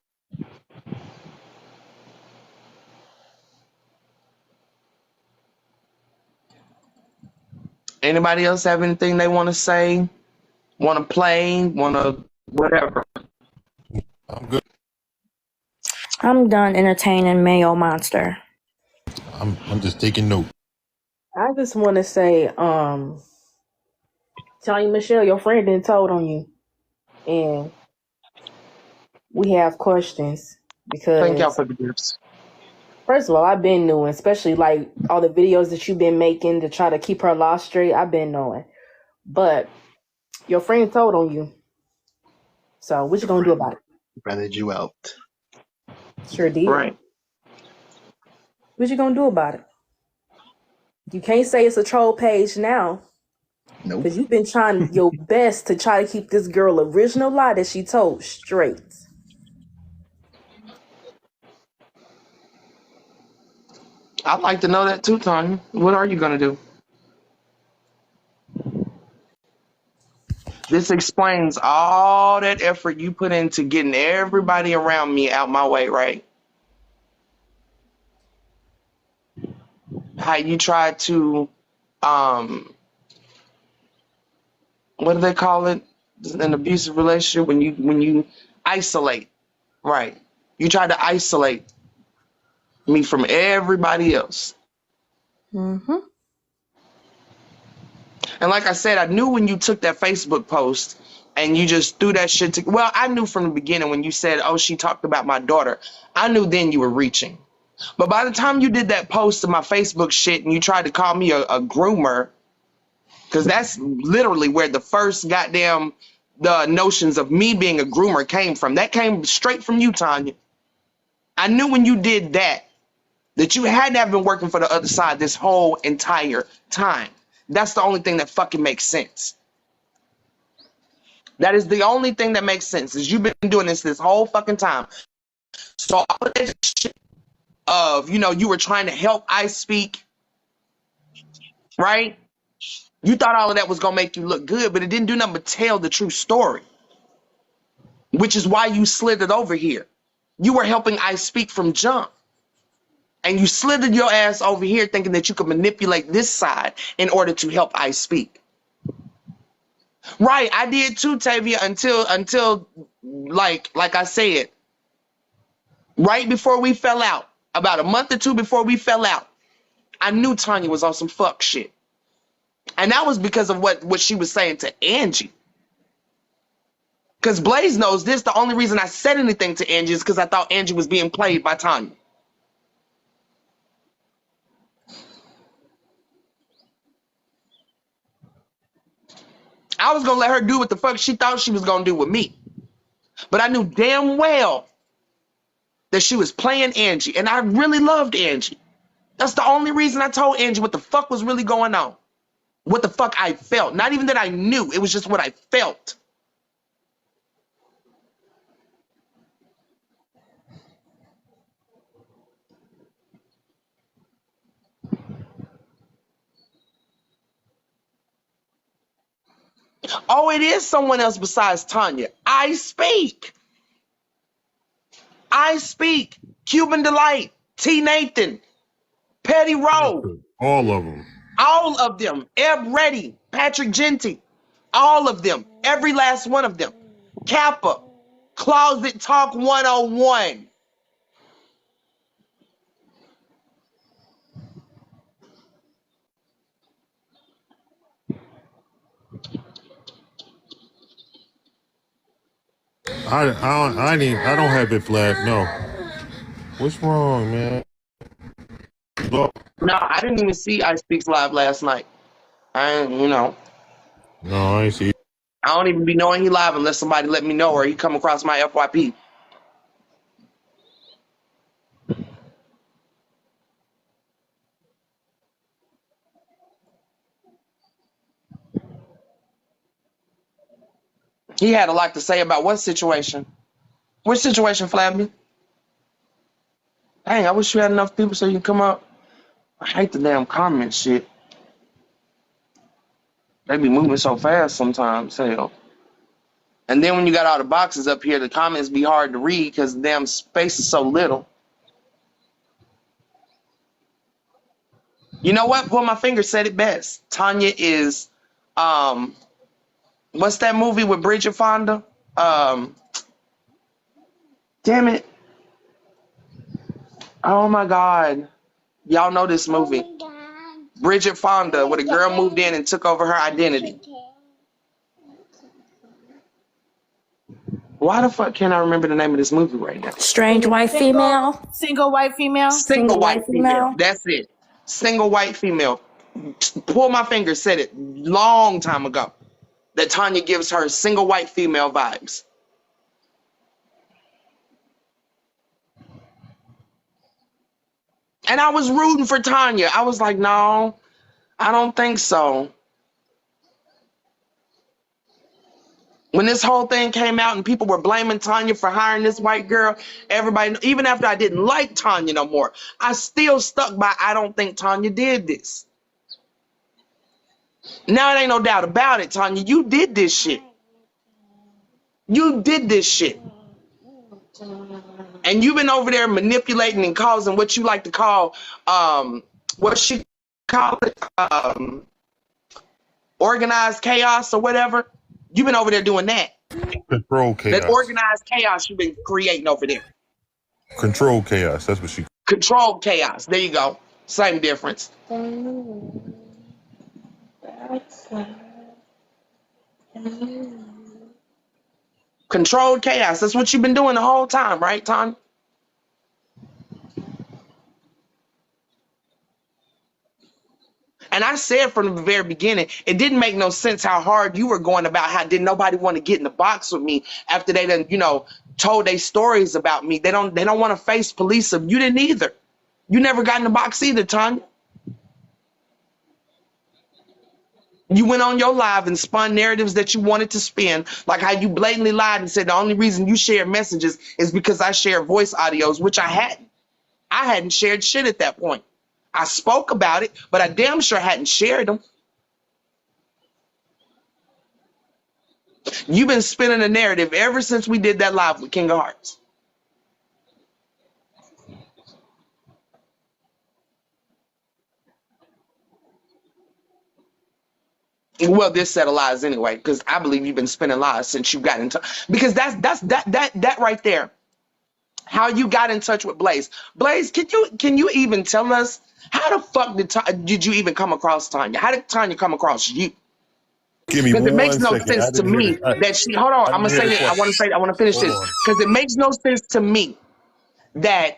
Anybody else have anything they want to say? Want to play? Want to whatever? I'm good. I'm done entertaining Mayo Monster. I'm just taking note. I just want to say, tell you, Michelle, your friend didn't told on you, and we have questions Thank y'all because, for the gifts. first of all, I've been knowing, especially like all the videos that you've been making to try to keep her lost straight. I've been knowing, but your friend told on you. So what you gonna do about it? Ratted you out. Sure did. Right. What you gonna do about it? You can't say it's a troll page now. Nope. Because you've been trying your best to try to keep this girl original lie that she told straight. I'd like to know that too, Tanya. What are you going to do? This explains all that effort you put into getting everybody around me out my way, right? How you try to, what do they call it? An abusive relationship when you isolate, right? You try to isolate me from everybody else. Mm-hmm. And like I said, I knew when you took that Facebook post and you just threw that shit to, well, I knew from the beginning when you said, oh, she talked about my daughter. I knew then you were reaching. But by the time you did that post of my Facebook shit and you tried to call me a groomer, because that's literally where the first goddamn the notions of me being a groomer came from. That came straight from you, Tanya. I knew when you did that you had to have been working for the other side this whole entire time. That's the only thing that fucking makes sense. That is the only thing that makes sense, is you've been doing this whole fucking time. So all of that shit of, you were trying to help I speak, right? You thought all of that was going to make you look good, but it didn't do nothing but tell the true story, which is why you slithered over here. You were helping I speak from jump, and you slithered your ass over here thinking that you could manipulate this side in order to help I speak. Right, I did too, Tavia, until like I said, right before we fell out, about a month or two before we fell out, I knew Tanya was on some fuck shit. And that was because of what she was saying to Angie. Because Blaze knows this. The only reason I said anything to Angie is because I thought Angie was being played by Tanya. I was going to let her do what the fuck she thought she was going to do with me. But I knew damn well that she was playing Angie. And I really loved Angie. That's the only reason I told Angie what the fuck was really going on. What the fuck I felt. Not even that I knew. It was just what I felt. Oh, it is someone else besides Tanya. I speak. Cuban Delight. T. Nathan. Petty Rowe. All of them. All of them. Eb Reddy. Patrick Genty. All of them. Every last one of them. Kappa. Closet Talk 101. I don't have it flagged. No. What's wrong, man? Look. No, I didn't even see I Speaks Live last night. No, I ain't see. I don't even be knowing he live unless somebody let me know or he come across my FYP. He had a lot to say about what situation? Which situation, Flabby? Dang, I wish you had enough people so you can come up. I hate the damn comment shit. They be moving so fast sometimes, hell. And then when you got all the boxes up here, the comments be hard to read because the damn space is so little. You know what? Pull My Finger said it best. Tanya is, what's that movie with Bridget Fonda? Damn it. Oh my God. Y'all know this movie. Bridget Fonda, where the girl moved in and took over her identity. Why the fuck can't I remember the name of this movie right now? Strange white female. Single white female. Single white female. That's it. Single white female. Pull My Finger said it long time ago that Tanya gives her single white female vibes. And I was rooting for Tanya. I was like, no, I don't think so. When this whole thing came out and people were blaming Tanya for hiring this white girl, everybody, even after I didn't like Tanya no more, I still stuck by, I don't think Tanya did this. Now it ain't no doubt about it, Tanya. You did this shit. You did this shit. And you've been over there manipulating and causing what you like to call, what she call it, organized chaos or whatever. You've been over there doing that. Control chaos. That organized chaos you've been creating over there. Control chaos. That's what she. Controlled chaos. There you go. Same difference. Controlled chaos. That's what you've been doing the whole time, right, Tanya? And I said from the very beginning, it didn't make no sense how hard you were going about how did nobody want to get in the box with me after they done, told their stories about me. They don't want to face police. You didn't either. You never got in the box either, Tanya. You went on your live and spun narratives that you wanted to spin, like how you blatantly lied and said the only reason you shared messages is because I shared voice audios, which I hadn't. I hadn't shared shit at that point. I spoke about it, but I damn sure hadn't shared them. You've been spinning a narrative ever since we did that live with King of Hearts. Well, this set of lies anyway, because I believe you've been spinning lies since you got into, because that right there. How you got in touch with Blaze. Blaze, can you even tell us how the fuck did you even come across Tanya? How did Tanya come across you? Give me Because it makes 1 no second. sense I to didn't hear me the. that she, hold on, I I'm gonna didn't hear say the it. I question. want to finish Hold this. on. Because it makes no sense to me that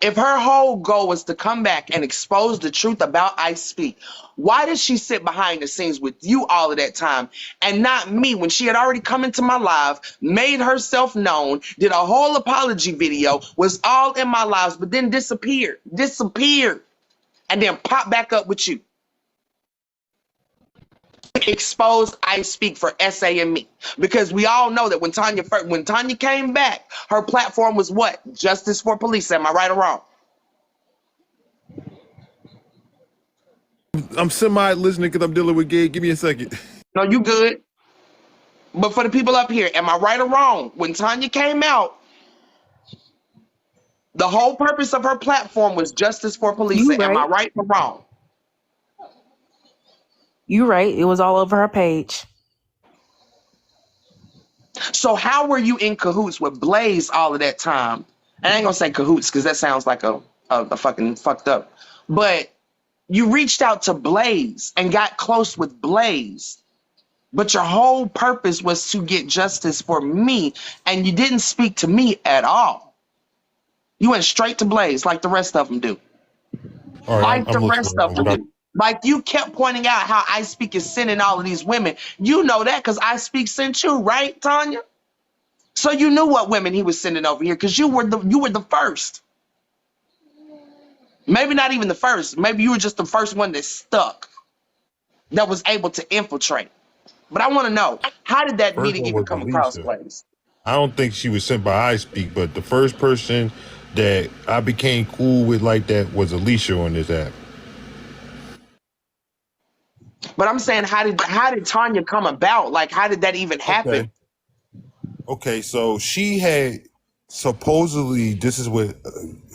if her whole goal was to come back and expose the truth about I Speak, why did she sit behind the scenes with you all of that time and not me when she had already come into my live, made herself known, did a whole apology video, was all in my lives, but then disappeared, and then popped back up with you? Expose I Speak for SA and me, because we all know that when Tanya came back, her platform was what? Justice for Police. Am I right or wrong? I'm semi listening because I'm dealing with gay. Give me a second. No, you good. But for the people up here, am I right or wrong? When Tanya came out, the whole purpose of her platform was Justice for Police. You Am I right. right or wrong? You right. It was all over her page. So how were you in cahoots with Blaze all of that time? And I ain't gonna say cahoots because that sounds like a fucking fucked up. But you reached out to Blaze and got close with Blaze. But your whole purpose was to get justice for me, and you didn't speak to me at all. You went straight to Blaze like the rest of them do. All right, Like the I'm rest listening. of them do. Like you kept pointing out how I Speak is sending all of these women. You know that because I Speak sent you, right, Tanya? So you knew what women he was sending over here because you were the first. Maybe not even the first. Maybe you were just the first one that stuck, that was able to infiltrate. But I want to know, how did that First meeting one even was come across, Alicia. Blaze? I don't think she was sent by I Speak, but the first person that I became cool with like that was Alicia on this app. But I'm saying, how did Tanya come about? Like, how did that even happen? Okay, so she had supposedly, this is what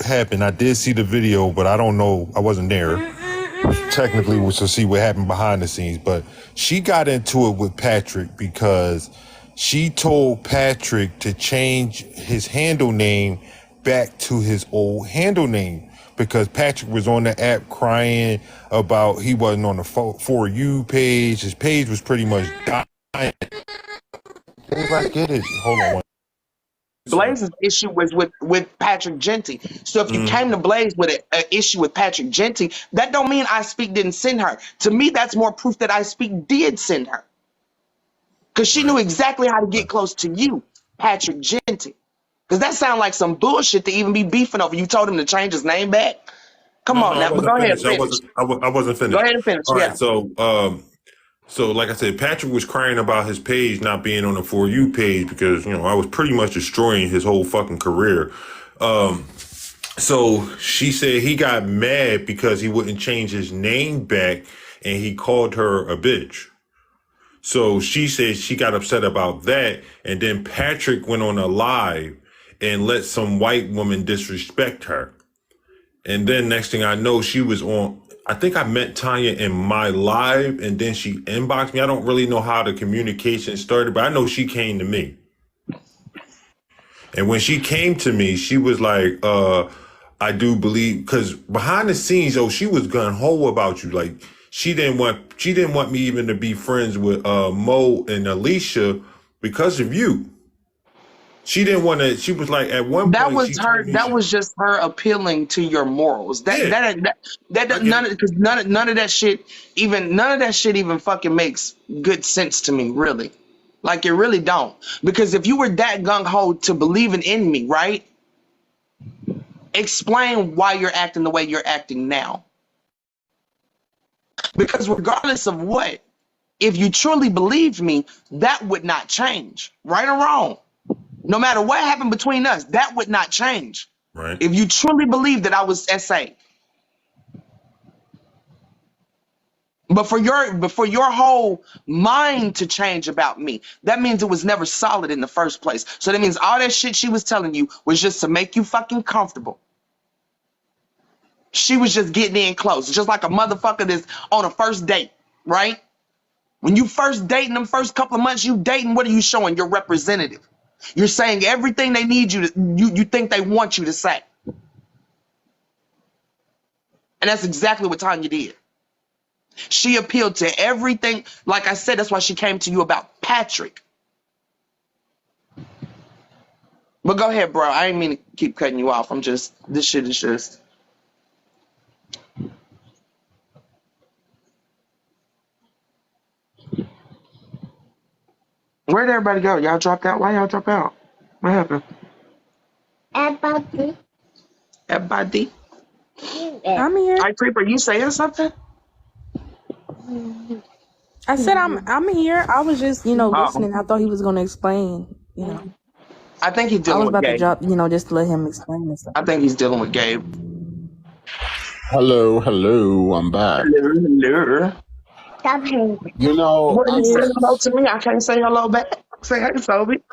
happened. I did see the video, but I don't know. I wasn't there. Technically, was to see what happened behind the scenes, but she got into it with Patrick because she told Patrick to change his handle name back to his old handle name because Patrick was on the app crying about he wasn't on the For You page. His page was pretty much dying. I get it. Hold on. Blaze's issue was with Patrick Genty. So if you came to Blaze with an issue with Patrick Genty, that don't mean I Speak didn't send her. To me, that's more proof that I Speak did send her. Because she knew exactly how to get close to you, Patrick Genty. Because that sounds like some bullshit to even be beefing over. You told him to change his name back? Come No, on I now, but wasn't go ahead and finished. finish. I wasn't Go finished. ahead and finish, All yeah. right, so like I said, Patrick was crying about his page not being on the For You page because I was pretty much destroying his whole fucking career. So she said he got mad because he wouldn't change his name back, and he called her a bitch. So she said she got upset about that, and then Patrick went on a live and let some white woman disrespect her. And then next thing I know, she was on, I think I met Tanya in my live and then she inboxed me. I don't really know how the communication started, but I know she came to me. And when she came to me, she was like, I do believe, because behind the scenes, she was gun ho about you. Like she didn't want me even to be friends with Mo and Alicia because of you. She didn't want to. She was like, at one That point, was she her. told me, That was just her appealing to your morals. yeah, I get None it. of because none of that shit even fucking makes good sense to me. Really, like it really don't. Because if you were that gung ho to believing in me, right? Explain why you're acting the way you're acting now. Because regardless of what, if you truly believed me, that would not change, right or wrong. No matter what happened between us, that would not change. Right. If you truly believed that I was SA. But for your whole mind to change about me, that means it was never solid in the first place. So that means all that shit she was telling you was just to make you fucking comfortable. She was just getting in close, just like a motherfucker that's on a first date, right? When you first dating, them first couple of months you dating, what are you showing? Your representative. You're saying everything they need you to, you think they want you to say. And that's exactly what Tanya did. She appealed to everything. Like I said, that's why she came to you about Patrick. But go ahead, bro. I ain't mean to keep cutting you off. This shit is just. Where'd everybody go? Y'all dropped out? Why y'all drop out? What happened? Everybody. Everybody? I'm here. Hi, Creeper, you saying something? I said I'm here. I was just, Oh, listening. I thought he was gonna explain, I think he's I dealing was with about to Gabe. drop, just to let him explain and stuff. I think he's dealing with Gabe. Hello, hello, I'm back. Hello. Stop him. What, I you say was hello to me? I can't say hello back. Say hey, Toby.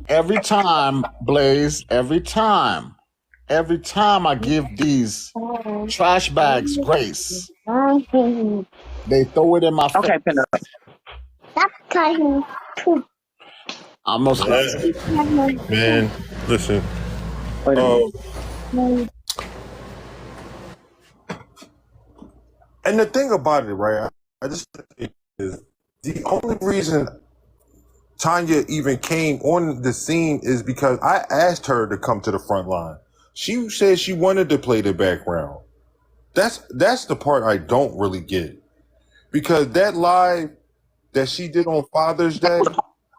every time, Blaze, every time I give these trash bags grace, they throw it in my Okay, Pinto. face. Stop cutting poop. I almost got Yeah, man. Listen, Wait a uh, minute. And the thing about it, right? I just think is the only reason Tanya even came on the scene is because I asked her to come to the front line. She said she wanted to play the background. That's the part I don't really get. Because that live that she did on Father's Day,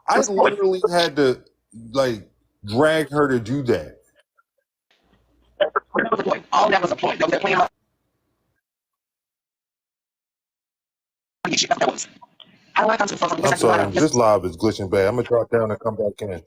I literally had to like drag her to do that. That was the point. All that was a point. That was that playing out. That was. I don't want to come to the front I'm because I sorry, do this live is glitching bad. I'm gonna drop down and come back in.